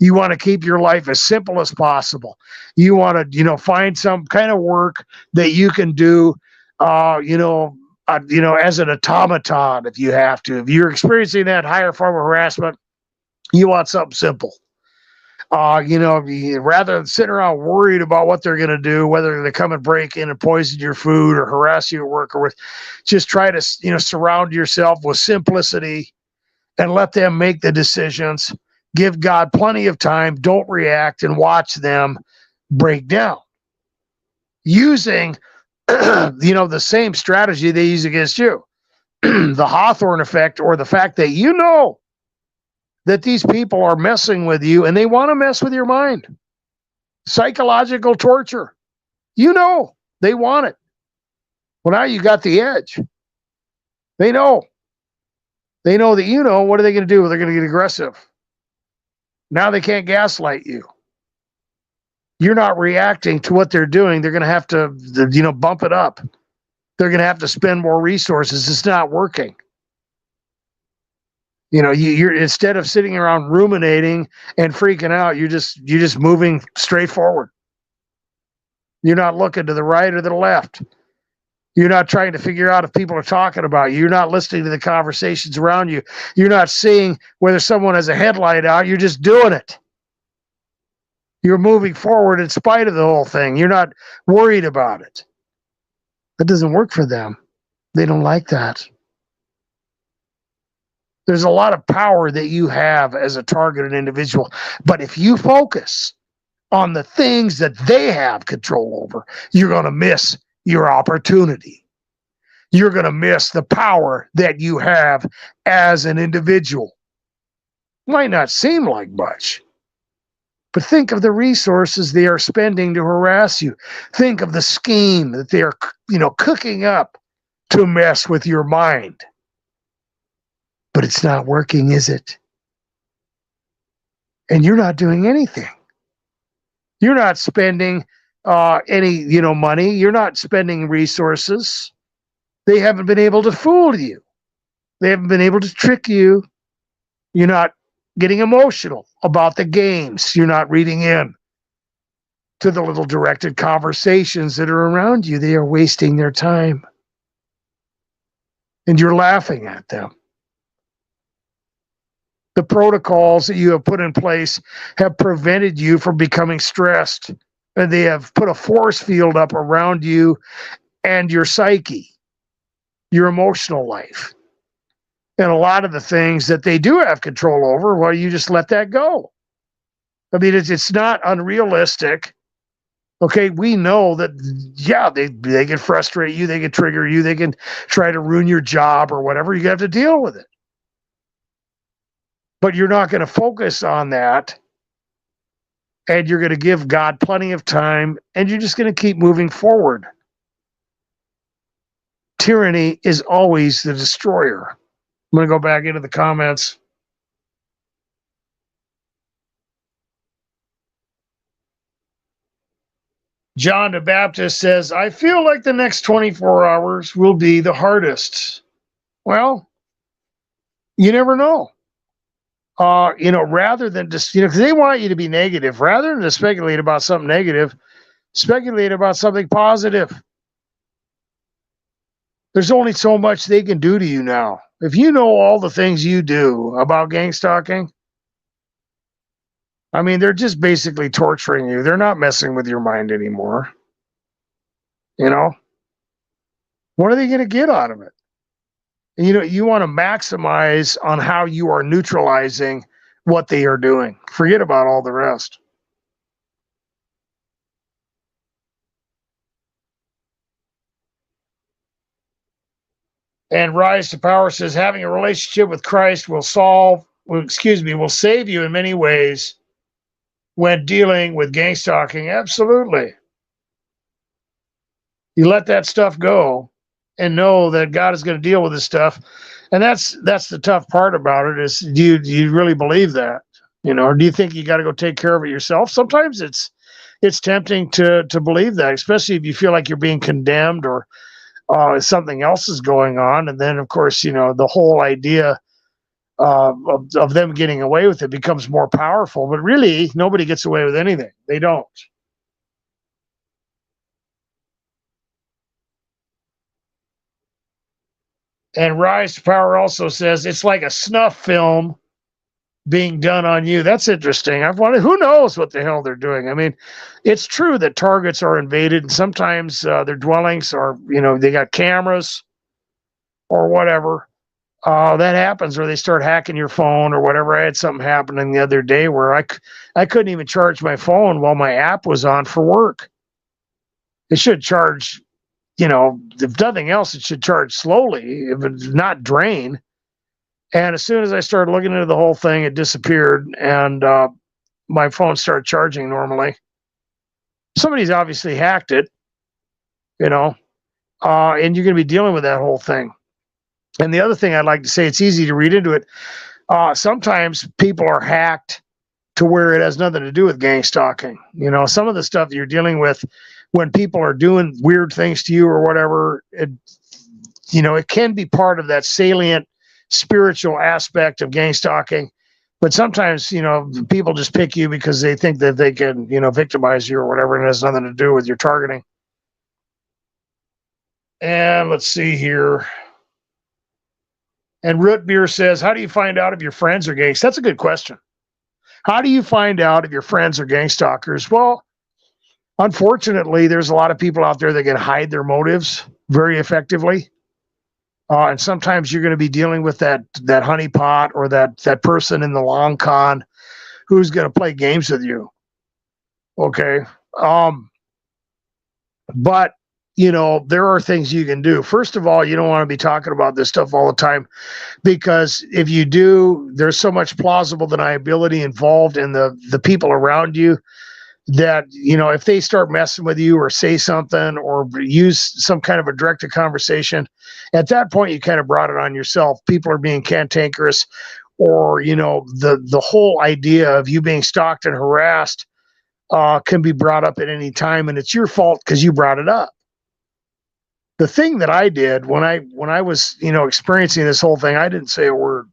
You want to keep your life as simple as possible. You want to, find some kind of work that you can do, as an automaton if you have to. If you're experiencing that higher form of harassment, you want something simple. Rather than sitting around worried about what they're going to do, whether they come and break in and poison your food or harass you at work, or just try to, surround yourself with simplicity and let them make the decisions. Give God plenty of time. Don't react and watch them break down. Using, the same strategy they use against you. The Hawthorne effect, or the fact that that these people are messing with you and they want to mess with your mind. Psychological torture. They want it. Well, now you got the edge. They know. They know that what are they going to do? They're going to get aggressive. Now they can't gaslight you. You're not reacting to what they're doing. They're going to have to, bump it up. They're going to have to spend more resources. It's not working. You're instead of sitting around ruminating and freaking out, you're just moving straight forward. You're not looking to the right or the left. You're not trying to figure out if people are talking about you. You're not listening to the conversations around you. You're not seeing whether someone has a headlight out. You're just doing it. You're moving forward in spite of the whole thing. You're not worried about it. That doesn't work for them. They don't like that. There's a lot of power that you have as a targeted individual. But if you focus on the things that they have control over, you're going to miss your opportunity. You're going to miss the power that you have as an individual. Might not seem like much, but think of the resources they are spending to harass you. Think of the scheme that they are, cooking up to mess with your mind. But it's not working, is it? And you're not doing anything. You're not spending any, money. You're not spending resources. They haven't been able to fool you. They haven't been able to trick you. You're not getting emotional about the games. You're not reading in to the little directed conversations that are around you. They are wasting their time. And you're laughing at them. The protocols that you have put in place have prevented you from becoming stressed. And they have put a force field up around you and your psyche, your emotional life. And a lot of the things that they do have control over, well, you just let that go. I mean, it's not unrealistic. Okay, we know that, yeah, they can frustrate you, they can trigger you, they can try to ruin your job or whatever. You have to deal with it. But you're not going to focus on that, and you're going to give God plenty of time, and you're just going to keep moving forward. Tyranny is always the destroyer. I'm going to go back into the comments. John the Baptist says, I feel like the next 24 hours will be the hardest. Well, you never know. Rather than just, because they want you to be negative, rather than to speculate about something negative, speculate about something positive. There's only so much they can do to you now. If you know all the things you do about gangstalking, I mean, they're just basically torturing you. They're not messing with your mind anymore. What are they going to get out of it? And, you want to maximize on how you are neutralizing what they are doing. Forget about all the rest. And Rise to Power says, having a relationship with Christ will save you in many ways when dealing with gangstalking. Absolutely. You let that stuff go and know that God is going to deal with this stuff. And that's the tough part about it is, do you really believe that? Or do you think you got to go take care of it yourself? Sometimes it's tempting to believe that, especially if you feel like you're being condemned or something else is going on. And then, of course, the whole idea of them getting away with it becomes more powerful. But really, nobody gets away with anything. They don't. And Rise to Power also says it's like a snuff film being done on you. That's interesting. I've wondered, who knows what the hell they're doing? I mean, it's true that targets are invaded, and sometimes their dwellings are, they got cameras or whatever. That happens, or they start hacking your phone or whatever. I had something happening the other day where I couldn't even charge my phone while my app was on for work. It should charge, if nothing else, it should charge slowly, if it's not drain. And as soon as I started looking into the whole thing, it disappeared, and my phone started charging normally. Somebody's obviously hacked it, and you're going to be dealing with that whole thing. And the other thing I'd like to say, it's easy to read into it. Sometimes people are hacked to where it has nothing to do with gang stalking. You know, some of the stuff you're dealing with when people are doing weird things to you or whatever, it can be part of that salient spiritual aspect of gang stalking. But sometimes, people just pick you because they think that they can, victimize you or whatever, and it has nothing to do with your targeting. And let's see here. And Root Beer says, how do you find out if your friends are gangs? That's a good question. How do you find out if your friends are gang stalkers? Well, unfortunately, there's a lot of people out there that can hide their motives very effectively. And sometimes you're going to be dealing with that honeypot or that person in the long con who's going to play games with you. Okay. But, there are things you can do. First of all, you don't want to be talking about this stuff all the time, because if you do, there's so much plausible deniability involved in the people around you that, if they start messing with you or say something or use some kind of a directed conversation, at that point, you kind of brought it on yourself. People are being cantankerous, or, the whole idea of you being stalked and harassed can be brought up at any time, and it's your fault because you brought it up. The thing that I did when I was, experiencing this whole thing, I didn't say a word.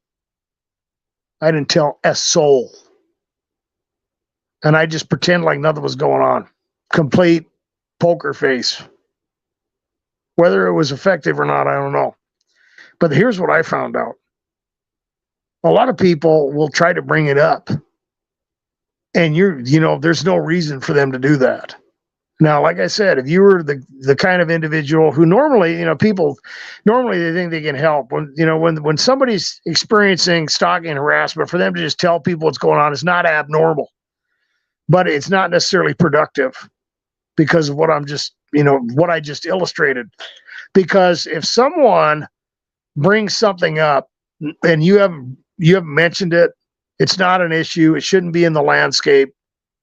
I didn't tell a soul. And I just pretend like nothing was going on. Complete poker face. Whether it was effective or not, I don't know. But here's what I found out. A lot of people will try to bring it up. And there's no reason for them to do that. Now, like I said, if you were the kind of individual who normally, people normally they think they can help. When somebody's experiencing stalking and harassment, for them to just tell people what's going on is not abnormal. But it's not necessarily productive because of what what I just illustrated. Because if someone brings something up and you haven't mentioned it, it's not an issue. It shouldn't be in the landscape.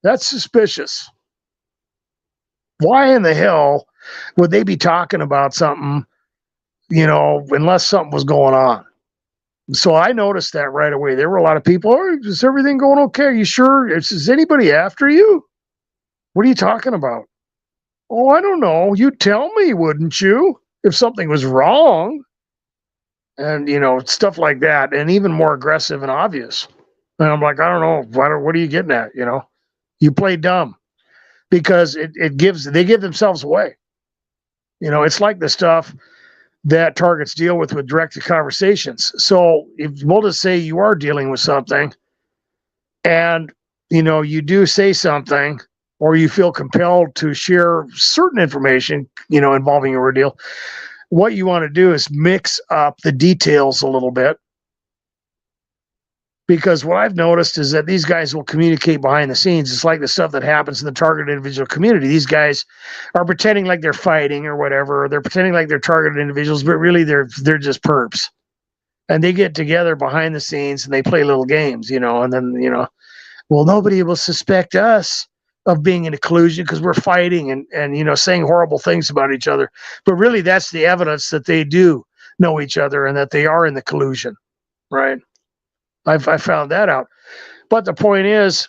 That's suspicious. Why in the hell would they be talking about something, unless something was going on? So I noticed that right away. There were a lot of people, is everything going okay? Are you sure? Is anybody after you? What are you talking about? Oh, I don't know. You'd tell me, wouldn't you, if something was wrong? And, stuff like that, and even more aggressive and obvious. And I'm like, I don't know. What are you getting at? You play dumb. Because they give themselves away. It's like the stuff that targets deal with directed conversations. So if we'll just say you are dealing with something and, you do say something or you feel compelled to share certain information, involving your ordeal, what you want to do is mix up the details a little bit. Because what I've noticed is that these guys will communicate behind the scenes. It's like the stuff that happens in the targeted individual community. These guys are pretending like they're fighting or whatever. Or they're pretending like they're targeted individuals, but really they're just perps. And they get together behind the scenes and they play little games, and then, well, nobody will suspect us of being in a collusion because we're fighting and saying horrible things about each other. But really that's the evidence that they do know each other and that they are in the collusion, right? I found that out. But the point is,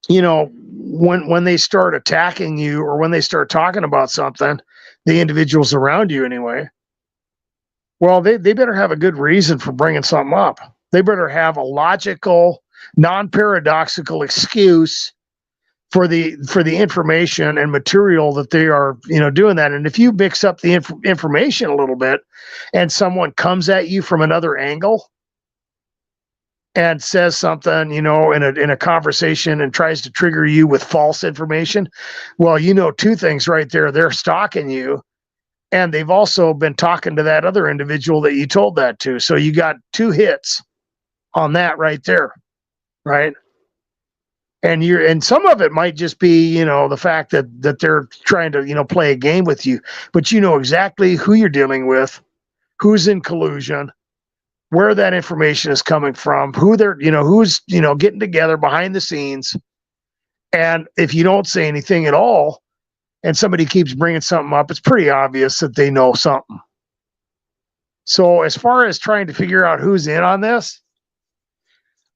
when they start attacking you or when they start talking about something, the individuals around you anyway, well, they better have a good reason for bringing something up. They better have a logical, non-paradoxical excuse for the information and material that they are, doing that. And if you mix up the information a little bit and someone comes at you from another angle, and says something, in a conversation and tries to trigger you with false information, well, two things right there. They're stalking you, and they've also been talking to that other individual that you told that to. So you got two hits on that right there, right? And some of it might just be, the fact that they're trying to, play a game with you, but you know exactly who you're dealing with, who's in collusion, where that information is coming from, who they're, who's, getting together behind the scenes. And if you don't say anything at all, and somebody keeps bringing something up, it's pretty obvious that they know something. So as far as trying to figure out who's in on this,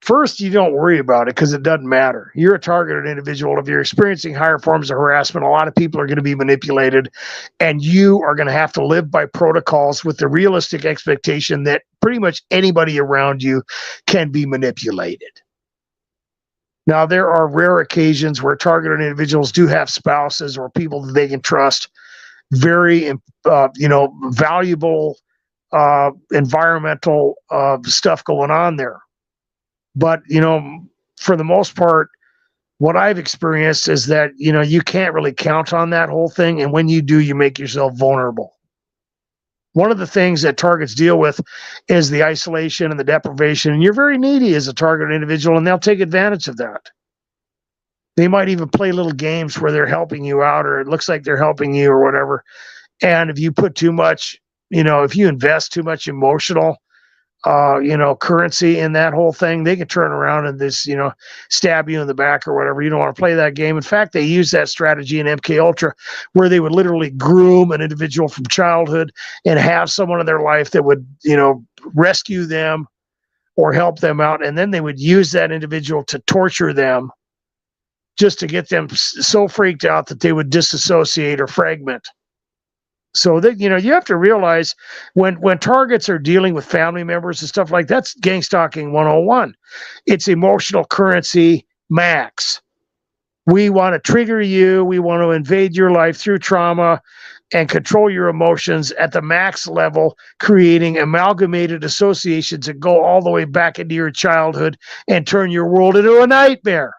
First, you don't worry about it because it doesn't matter. You're a targeted individual. If you're experiencing higher forms of harassment, a lot of people are going to be manipulated, and you are going to have to live by protocols with the realistic expectation that pretty much anybody around you can be manipulated. Now, there are rare occasions where targeted individuals do have spouses or people that they can trust, very, valuable environmental stuff going on there. But, for the most part, what I've experienced is that, you can't really count on that whole thing. And when you do, you make yourself vulnerable. One of the things that targets deal with is the isolation and the deprivation. And you're very needy as a targeted individual, and they'll take advantage of that. They might even play little games where they're helping you out, or it looks like they're helping you or whatever. And if you put too much, if you invest too much emotional currency in that whole thing, they can turn around and stab you in the back or whatever. You don't want to play that game. In fact, they use that strategy in MK Ultra, where they would literally groom an individual from childhood and have someone in their life that would, rescue them or help them out. And then they would use that individual to torture them just to get them so freaked out that they would disassociate or fragment. So that, you have to realize when targets are dealing with family members and stuff like that's Gangstalking 101. It's emotional currency max. We want to trigger you. We want to invade your life through trauma and control your emotions at the max level, creating amalgamated associations that go all the way back into your childhood and turn your world into a nightmare.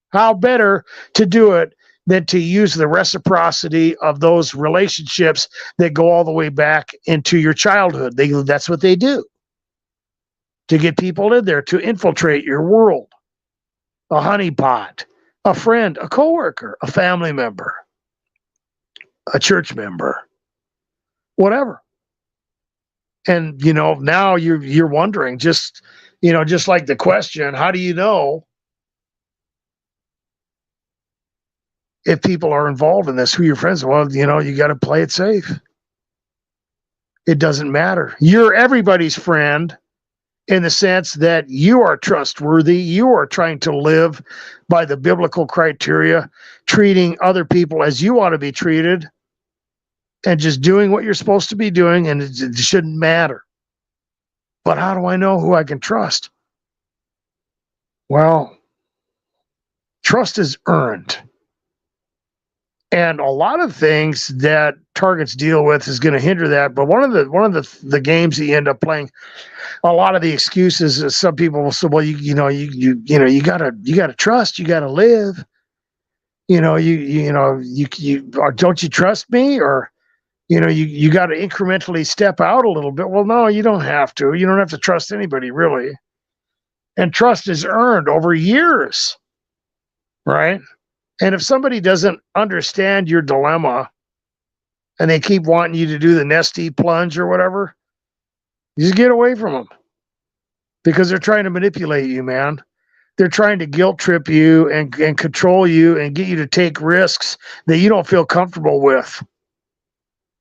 How better to do it than to use the reciprocity of those relationships that go all the way back into your childhood. That's what they do. To get people in there, to infiltrate your world. A honeypot, a friend, a coworker, a family member, a church member, whatever. And, now you're wondering, just like the question, how do you know if people are involved in this, who your friends are? Well, you got to play it safe. It doesn't matter. You're everybody's friend in the sense that you are trustworthy. You are trying to live by the biblical criteria, treating other people as you want to be treated, and just doing what you're supposed to be doing, and it shouldn't matter. But how do I know who I can trust? Well, trust is earned. And a lot of things that targets deal with is going to hinder that. But one of the games that you end up playing, a lot of the excuses is some people will say, well, you gotta trust, you gotta live. Don't you trust me? Or you got to incrementally step out a little bit. Well, no, you don't have to. You don't have to trust anybody, really. And trust is earned over years, right? And if somebody doesn't understand your dilemma and they keep wanting you to do the nesty plunge or whatever, you just get away from them, because they're trying to manipulate you, man. They're trying to guilt trip you and control you and get you to take risks that you don't feel comfortable with.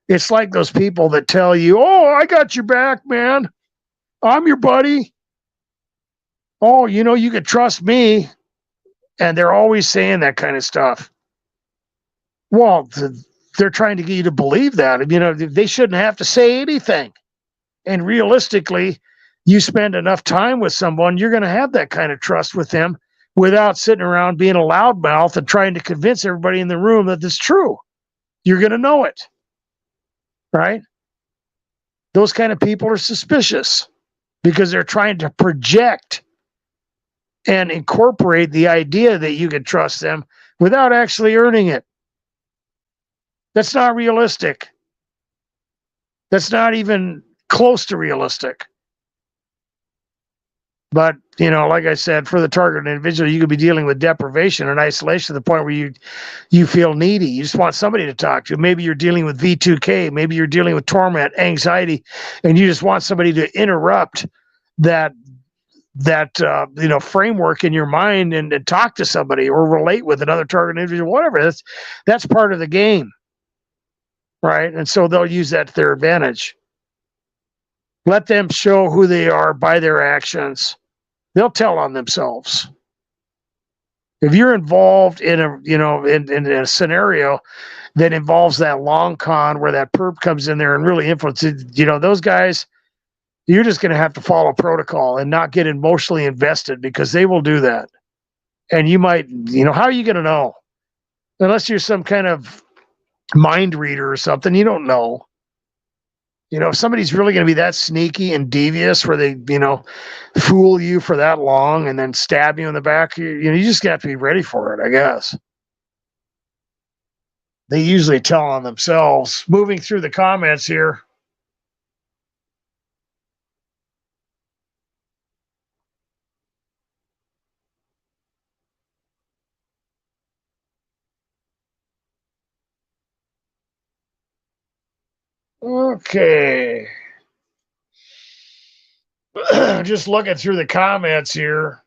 It's like those people that tell you, oh, I got your back, man. I'm your buddy. Oh, you can trust me. And they're always saying that kind of stuff. Well, they're trying to get you to believe that. They shouldn't have to say anything. And realistically, you spend enough time with someone, you're going to have that kind of trust with them without sitting around being a loudmouth and trying to convince everybody in the room that it's true. You're going to know it. Right? Those kind of people are suspicious because they're trying to project and incorporate the idea that you can trust them without actually earning it. That's not realistic. That's not even close to realistic. But, like I said, for the targeted individual, you could be dealing with deprivation and isolation to the point where you feel needy. You just want somebody to talk to. Maybe you're dealing with V2K. Maybe you're dealing with torment, anxiety, and you just want somebody to interrupt that framework in your mind and talk to somebody or relate with another target individual, whatever. That's part of the game, right? And so they'll use that to their advantage. Let them show who they are by their actions. they'll tell on themselves. If you're involved in a, in a scenario that involves that long con where that perp comes in there and really influences, those guys, you're just going to have to follow protocol and not get emotionally invested because they will do that. And you might, how are you going to know? Unless you're some kind of mind reader or something, you don't know. If somebody's really going to be that sneaky and devious where they, fool you for that long and then stab you in the back, you just got to be ready for it, I guess. They usually tell on themselves. Moving through the comments here. Okay. Just looking through the comments here.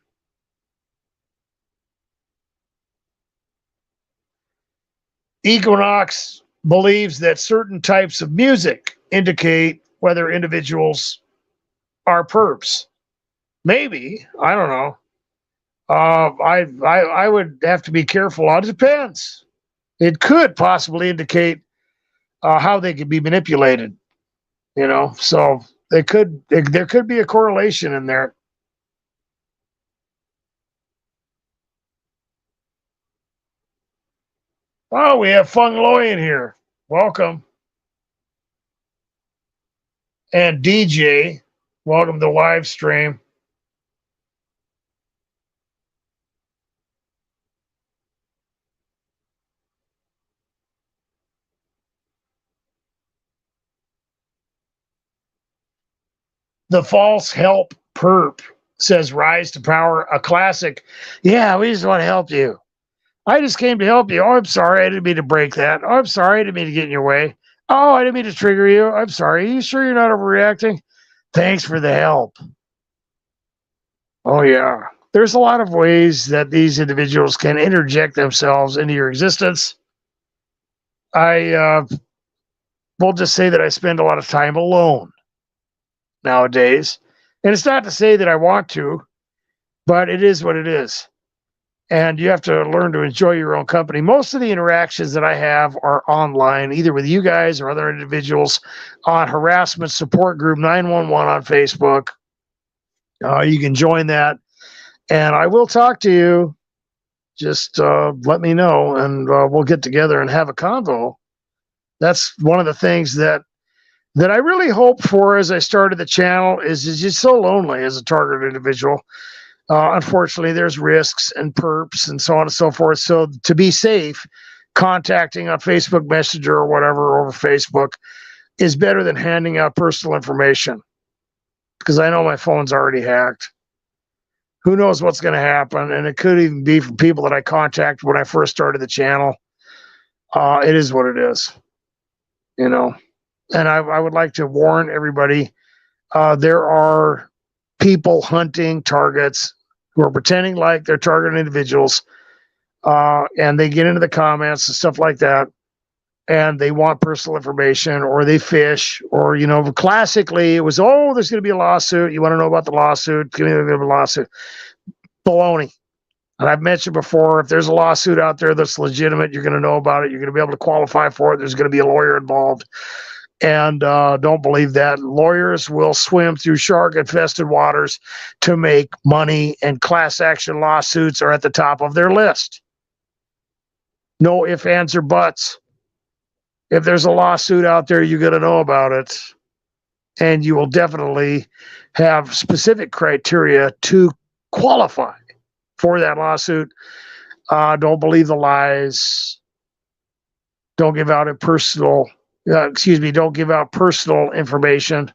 Equinox believes that certain types of music indicate whether individuals are perps. Maybe. I don't know. I would have to be careful. It depends. It could possibly indicate how they could be manipulated. So there could be a correlation in there. Oh, we have Feng Loi in here. Welcome. And DJ, welcome to the live stream. The false help perp says rise to power, a classic. Yeah, we just want to help you. I just came to help you. Oh, I'm sorry. I didn't mean to break that. Oh, I'm sorry. I didn't mean to get in your way. Oh, I didn't mean to trigger you. I'm sorry. Are you sure you're not overreacting? Thanks for the help. Oh, yeah. There's a lot of ways that these individuals can interject themselves into your existence. I will just say that I spend a lot of time alone nowadays. And it's not to say that I want to, but it is what it is. And you have to learn to enjoy your own company. Most of the interactions that I have are online, either with you guys or other individuals on Harassment Support Group 911 on Facebook. You can join that. And I will talk to you. Just let me know, and we'll get together and have a convo. That's one of the things that I really hope for as I started the channel is just so lonely as a targeted individual. Unfortunately, there's risks and perps and so on and so forth. So to be safe, contacting on Facebook Messenger or whatever over Facebook is better than handing out personal information, because I know my phone's already hacked. Who knows what's going to happen? And it could even be from people that I contacted when I first started the channel. It is what it is, And I would like to warn everybody, there are people hunting targets who are pretending like they're targeting individuals, and they get into the comments and stuff like that, and they want personal information, or they fish, or, classically it was, oh, there's going to be a lawsuit. You want to know about the lawsuit? Give me a lawsuit. Baloney. And I've mentioned before, if there's a lawsuit out there that's legitimate, you're going to know about it. You're going to be able to qualify for it. There's going to be a lawyer involved. And don't believe that. Lawyers will swim through shark-infested waters to make money, and class action lawsuits are at the top of their list. No ifs, ands, or buts. If there's a lawsuit out there, you're going to know about it. And you will definitely have specific criteria to qualify for that lawsuit. Don't believe the lies. Don't give out don't give out personal information.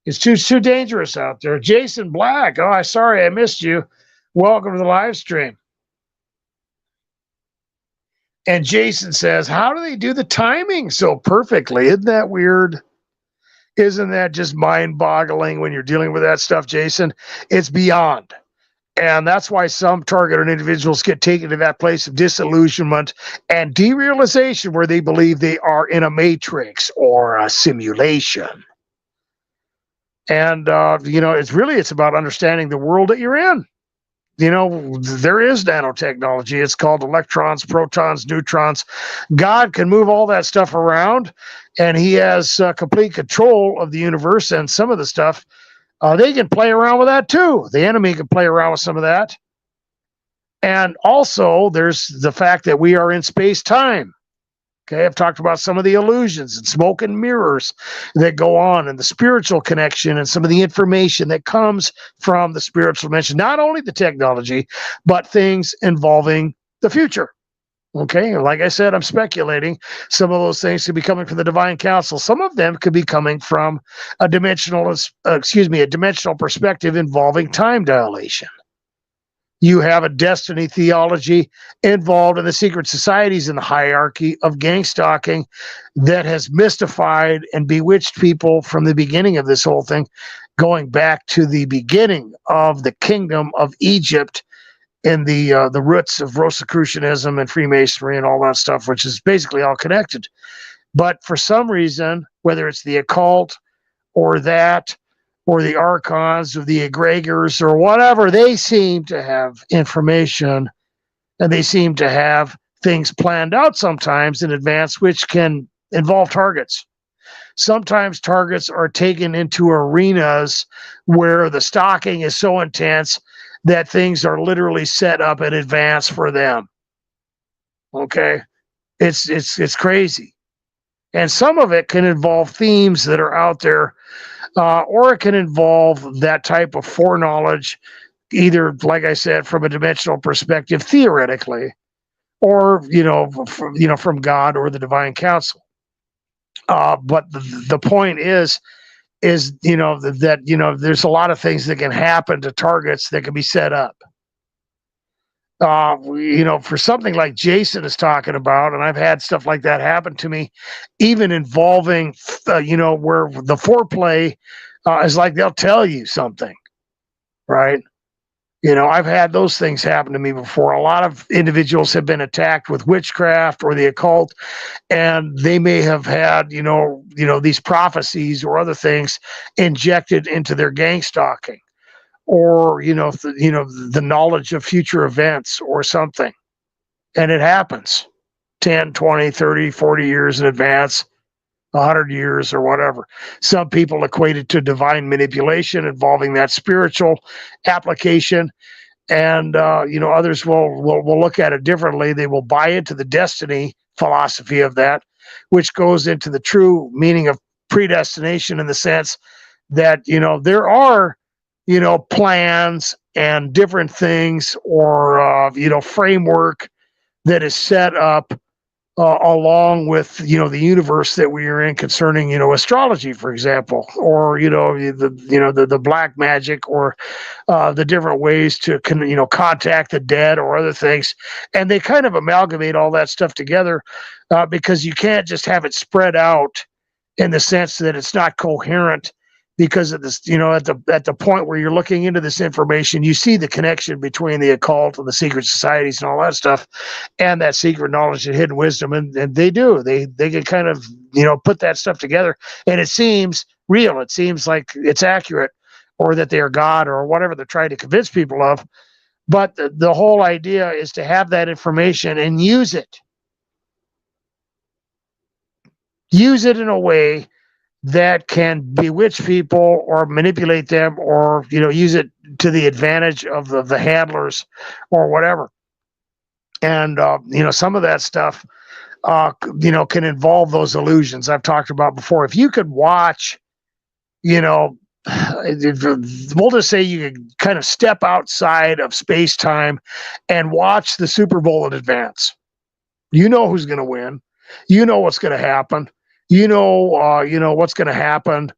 It's too dangerous out there. Jason Black. Oh, sorry I missed you. Welcome to the live stream. And Jason says, how do they do the timing so perfectly? Isn't that weird? Isn't that just mind-boggling when you're dealing with that stuff, Jason? It's beyond. And that's why some targeted individuals get taken to that place of disillusionment and derealization where they believe they are in a matrix or a simulation. And, it's about understanding the world that you're in. There is nanotechnology. It's called electrons, protons, neutrons. God can move all that stuff around, and he has complete control of the universe. And some of the stuff, they can play around with that too. The enemy can play around with some of that. And also, there's the fact that we are in space-time. Okay, I've talked about some of the illusions and smoke and mirrors that go on, and the spiritual connection and some of the information that comes from the spiritual dimension. Not only the technology, but things involving the future. Okay, like I said, I'm speculating. Some of those things could be coming from the divine council. Some of them could be coming from a dimensional perspective involving time dilation. You have a destiny theology involved in the secret societies in the hierarchy of gangstalking that has mystified and bewitched people from the beginning of this whole thing, going back to the beginning of the kingdom of Egypt and the roots of Rosicrucianism and Freemasonry and all that stuff, which is basically all connected. But for some reason, whether it's the occult or that, or the archons or the egregors or whatever, they seem to have information, and they seem to have things planned out sometimes in advance, which can involve targets. Sometimes targets are taken into arenas where the stalking is so intense that things are literally set up in advance for them. Okay? It's crazy. And some of it can involve themes that are out there, or it can involve that type of foreknowledge, either, like I said, from a dimensional perspective, theoretically, or from God or the divine council. But the point is that there's a lot of things that can happen to targets that can be set up. For something like Jason is talking about, and I've had stuff like that happen to me, even involving, where the foreplay is like they'll tell you something, right? I've had those things happen to me before. A lot of individuals have been attacked with witchcraft or the occult, and they may have had, these prophecies or other things injected into their gang stalking, or the knowledge of future events or something. And it happens 10, 20, 30, 40 years in advance, 100 years or whatever. Some people equate it to divine manipulation involving that spiritual application, and others will look at it differently. They will buy into the destiny philosophy of that, which goes into the true meaning of predestination, in the sense that there are plans and different things, or framework that is set up along with the universe that we are in, concerning astrology, for example, or the black magic, or the different ways to contact the dead or other things. And they kind of amalgamate all that stuff together, because you can't just have it spread out in the sense that it's not coherent. Because of this, at the point where you're looking into this information, you see the connection between the occult and the secret societies and all that stuff, and that secret knowledge and hidden wisdom, and they can kind of put that stuff together, and it seems real. It seems like it's accurate, or that they are God, or whatever they're trying to convince people of. But the whole idea is to have that information and use it in a way that can bewitch people or manipulate them, or use it to the advantage of the handlers or whatever. And some of that stuff can involve those illusions I've talked about before. If you could watch, we'll just say you could kind of step outside of space-time and watch the Super Bowl in advance. Who's going to win. What's going to happen. What's going to happen,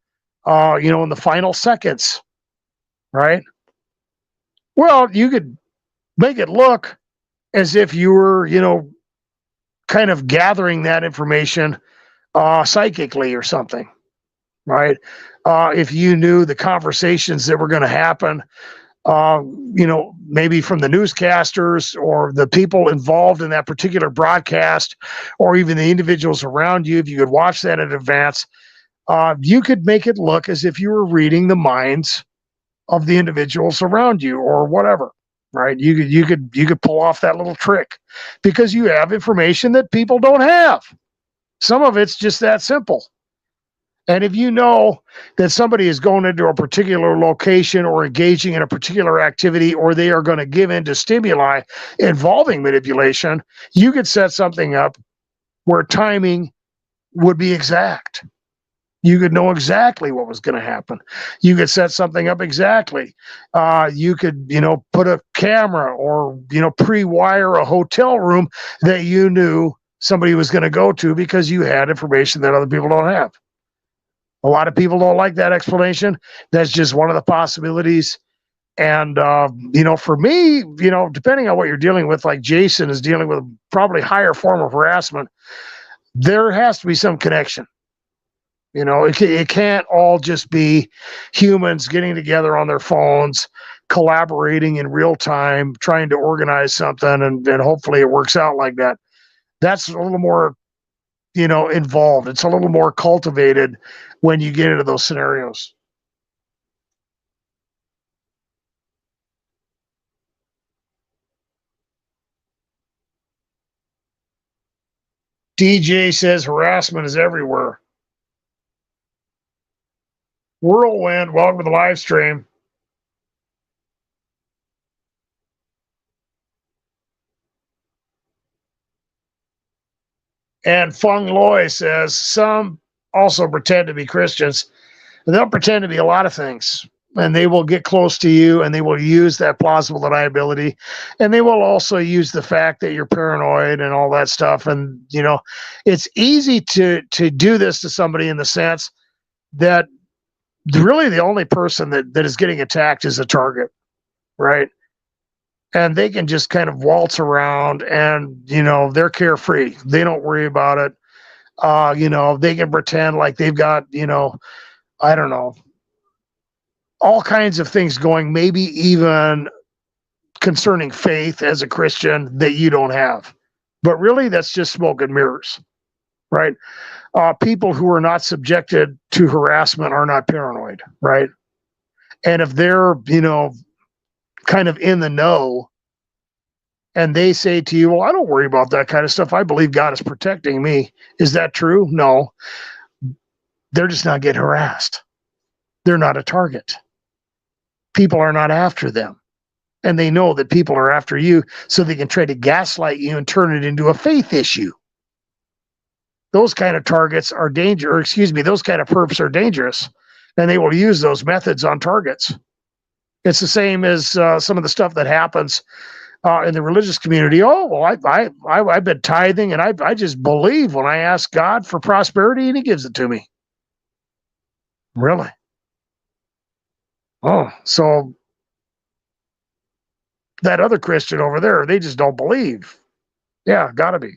in the final seconds, right? Well, you could make it look as if you were, kind of gathering that information psychically or something, right? If you knew the conversations that were going to happen, maybe from the newscasters or the people involved in that particular broadcast, or even the individuals around you, if you could watch that in advance, you could make it look as if you were reading the minds of the individuals around you or whatever, right? You could pull off that little trick because you have information that people don't have. Some of it's just that simple. And if you know that somebody is going into a particular location or engaging in a particular activity, or they are going to give in to stimuli involving manipulation, you could set something up where timing would be exact. You could know exactly what was going to happen. You could set something up exactly. You could, put a camera or, pre-wire a hotel room that you knew somebody was going to go to because you had information that other people don't have. A lot of people don't like that explanation. That's just one of the possibilities. And, for me, depending on what you're dealing with, like Jason is dealing with a probably higher form of harassment, there has to be some connection. It can't all just be humans getting together on their phones, collaborating in real time, trying to organize something, and hopefully it works out like that. That's a little more, involved. It's a little more cultivated when you get into those scenarios. DJ says harassment is everywhere. Whirlwind, welcome to the live stream. And Feng Loi says some also pretend to be Christians. And they'll pretend to be a lot of things. And they will get close to you and they will use that plausible deniability. And they will also use the fact that you're paranoid and all that stuff. And, it's easy to do this to somebody in the sense that really the only person that is getting attacked is a target, right? And they can just kind of waltz around and, they're carefree. They don't worry about it. They can pretend like they've got, I don't know, all kinds of things going, maybe even concerning faith as a Christian that you don't have. But really, that's just smoke and mirrors, right? People who are not subjected to harassment are not paranoid, right? And if they're, kind of in the know and they say to you, well, I don't worry about that kind of stuff. I believe God is protecting me. Is that true? No. They're just not getting harassed. They're not a target. People are not after them. And they know that people are after you so they can try to gaslight you and turn it into a faith issue. Those kind of targets are dangerous, those kind of perps are dangerous. And they will use those methods on targets. It's the same as some of the stuff that happens in the religious community. Oh, well, I've been tithing and I just believe when I ask God for prosperity and he gives it to me. Really? Oh, so that other Christian over there, they just don't believe. Yeah, gotta be.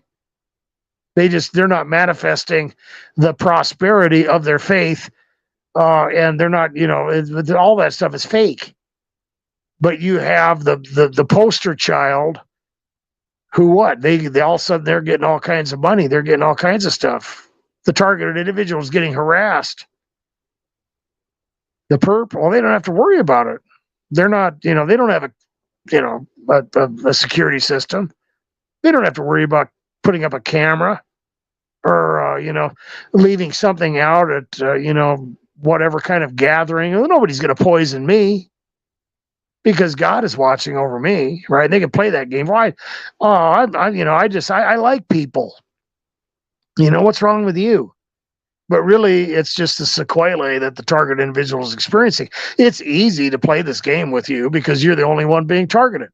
They're not manifesting the prosperity of their faith, and they're not, all that stuff is fake. But you have the poster child who what? They all of a sudden they're getting all kinds of money, they're getting all kinds of stuff. The targeted individual is getting harassed. The perp, well, they don't have to worry about it. They're not, they don't have a security system. They don't have to worry about putting up a camera or, leaving something out at, whatever kind of gathering. Nobody's going to poison me because God is watching over me, right? They can play that game. Why? I like people. What's wrong with you? But really, it's just the sequelae that the target individual is experiencing. It's easy to play this game with you because you're the only one being targeted.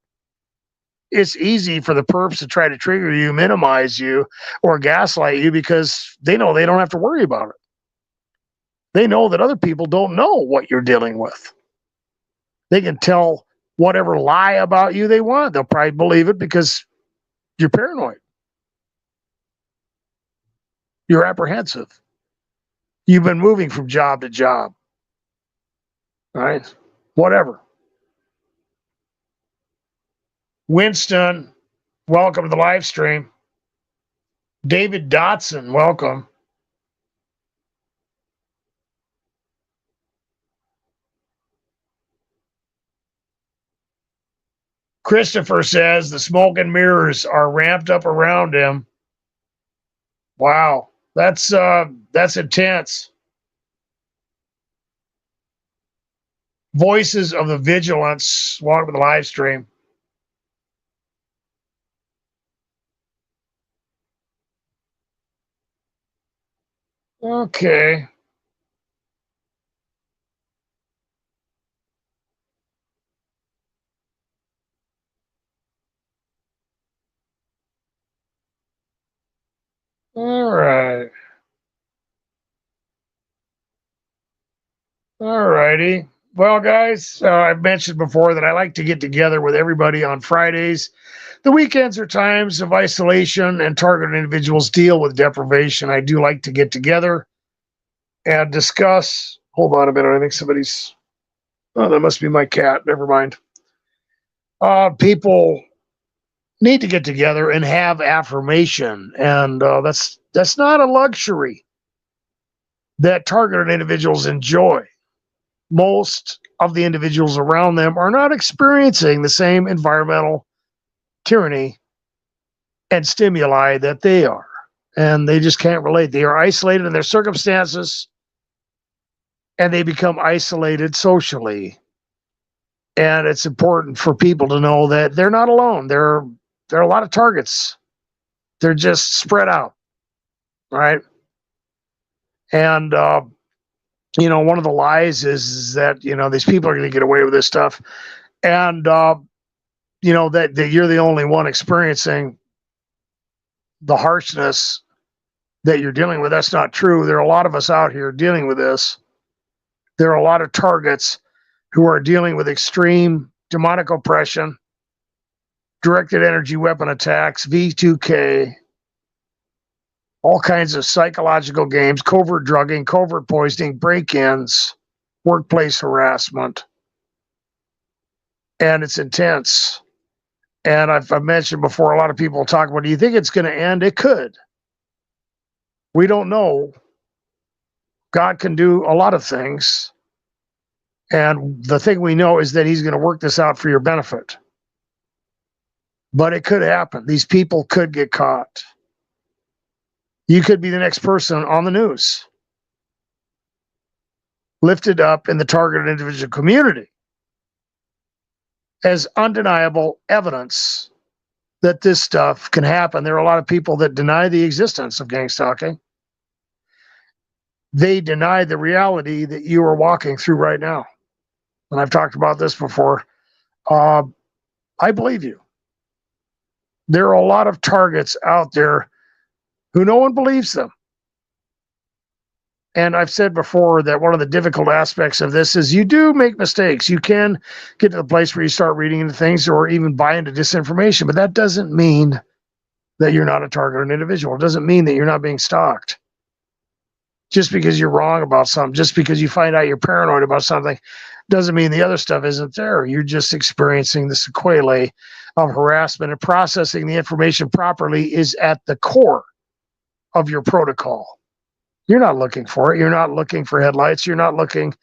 It's easy for the perps to try to trigger you, minimize you, or gaslight you because they know they don't have to worry about it. They know that other people don't know what you're dealing with. They can tell whatever lie about you they want. They'll probably believe it because you're paranoid. You're apprehensive. You've been moving from job to job. All right? Whatever. Winston, welcome to the live stream. David Dotson, welcome. Christopher says the smoke and mirrors are ramped up around him. Wow, that's intense. Voices of the Vigilance. Welcome to the live stream. Okay. All right. All righty. Well, guys, I've mentioned before that I like to get together with everybody on Fridays. The weekends are times of isolation, and targeted individuals deal with deprivation. I do like to get together and discuss. Hold on a minute. I think somebody's. Oh, that must be my cat. Never mind. People need to get together and have affirmation, and that's not a luxury that targeted individuals enjoy. Most of the individuals around them are not experiencing the same environmental tyranny and stimuli that they are, and they just can't relate. They are isolated in their circumstances, and they become isolated socially. And it's important for people to know that they're not alone. There are a lot of targets. They're just spread out, right? And one of the lies is that these people are going to get away with this stuff, and that you're the only one experiencing the harshness that you're dealing with. That's not true. There are a lot of us out here dealing with this. There are a lot of targets who are dealing with extreme demonic oppression, directed energy weapon attacks, V2K, all kinds of psychological games, covert drugging, covert poisoning, break-ins, workplace harassment. And it's intense. And I've mentioned before, a lot of people talk about, do you think it's going to end? It could. We don't know. God can do a lot of things. And the thing we know is that he's going to work this out for your benefit. But it could happen. These people could get caught. You could be the next person on the news, lifted up in the targeted individual community as undeniable evidence that this stuff can happen. There are a lot of people that deny the existence of gangstalking. They deny the reality that you are walking through right now. And I've talked about this before. I believe you. There are a lot of targets out there who no one believes them. And I've said before that one of the difficult aspects of this is you do make mistakes. You can get to the place where you start reading into things or even buy into disinformation, but that doesn't mean that you're not a targeted individual. It doesn't mean that you're not being stalked. Just because you're wrong about something, just because you find out you're paranoid about something, doesn't mean the other stuff isn't there. You're just experiencing the sequelae of harassment, and processing the information properly is at the core of your protocol. You're not looking for it. You're not looking for headlights. You're not looking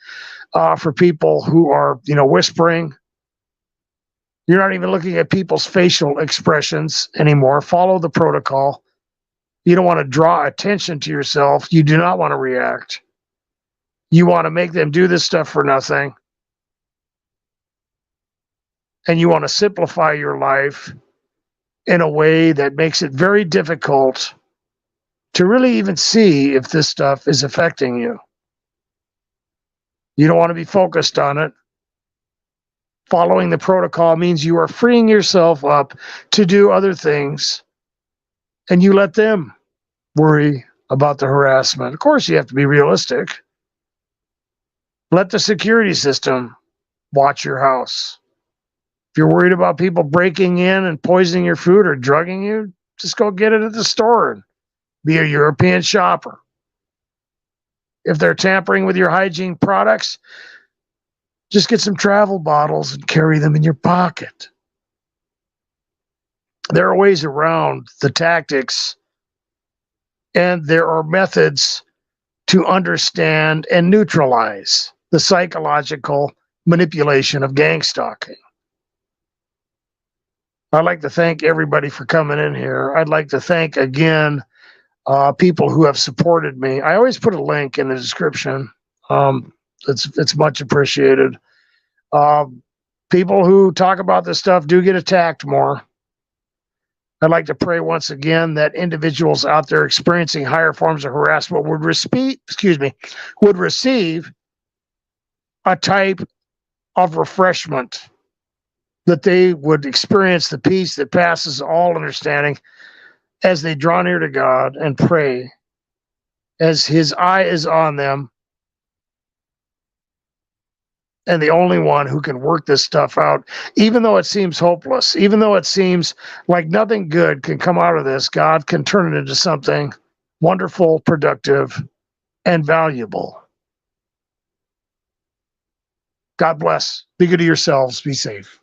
for people who are, whispering. You're not even looking at people's facial expressions anymore. Follow the protocol. You don't want to draw attention to yourself. You do not want to react. You want to make them do this stuff for nothing. And you want to simplify your life in a way that makes it very difficult to really even see if this stuff is affecting you. You don't want to be focused on it. Following the protocol means you are freeing yourself up to do other things, and you let them worry about the harassment. Of course, you have to be realistic. Let the security system watch your house. If you're worried about people breaking in and poisoning your food or drugging you, just go get it at the store and be a European shopper. If they're tampering with your hygiene products, just get some travel bottles and carry them in your pocket. There are ways around the tactics, and there are methods to understand and neutralize the psychological manipulation of gangstalking. I'd like to thank everybody for coming in here. I'd like to thank again people who have supported me. I always put a link in the description. It's much appreciated. People who talk about this stuff do get attacked more. I'd like to pray once again that individuals out there experiencing higher forms of harassment would receive a type of refreshment, that they would experience the peace that passes all understanding as they draw near to God and pray, as His eye is on them, and the only one who can work this stuff out, even though it seems hopeless, even though it seems like nothing good can come out of this, God can turn it into something wonderful, productive, and valuable. God bless. Be good to yourselves. Be safe.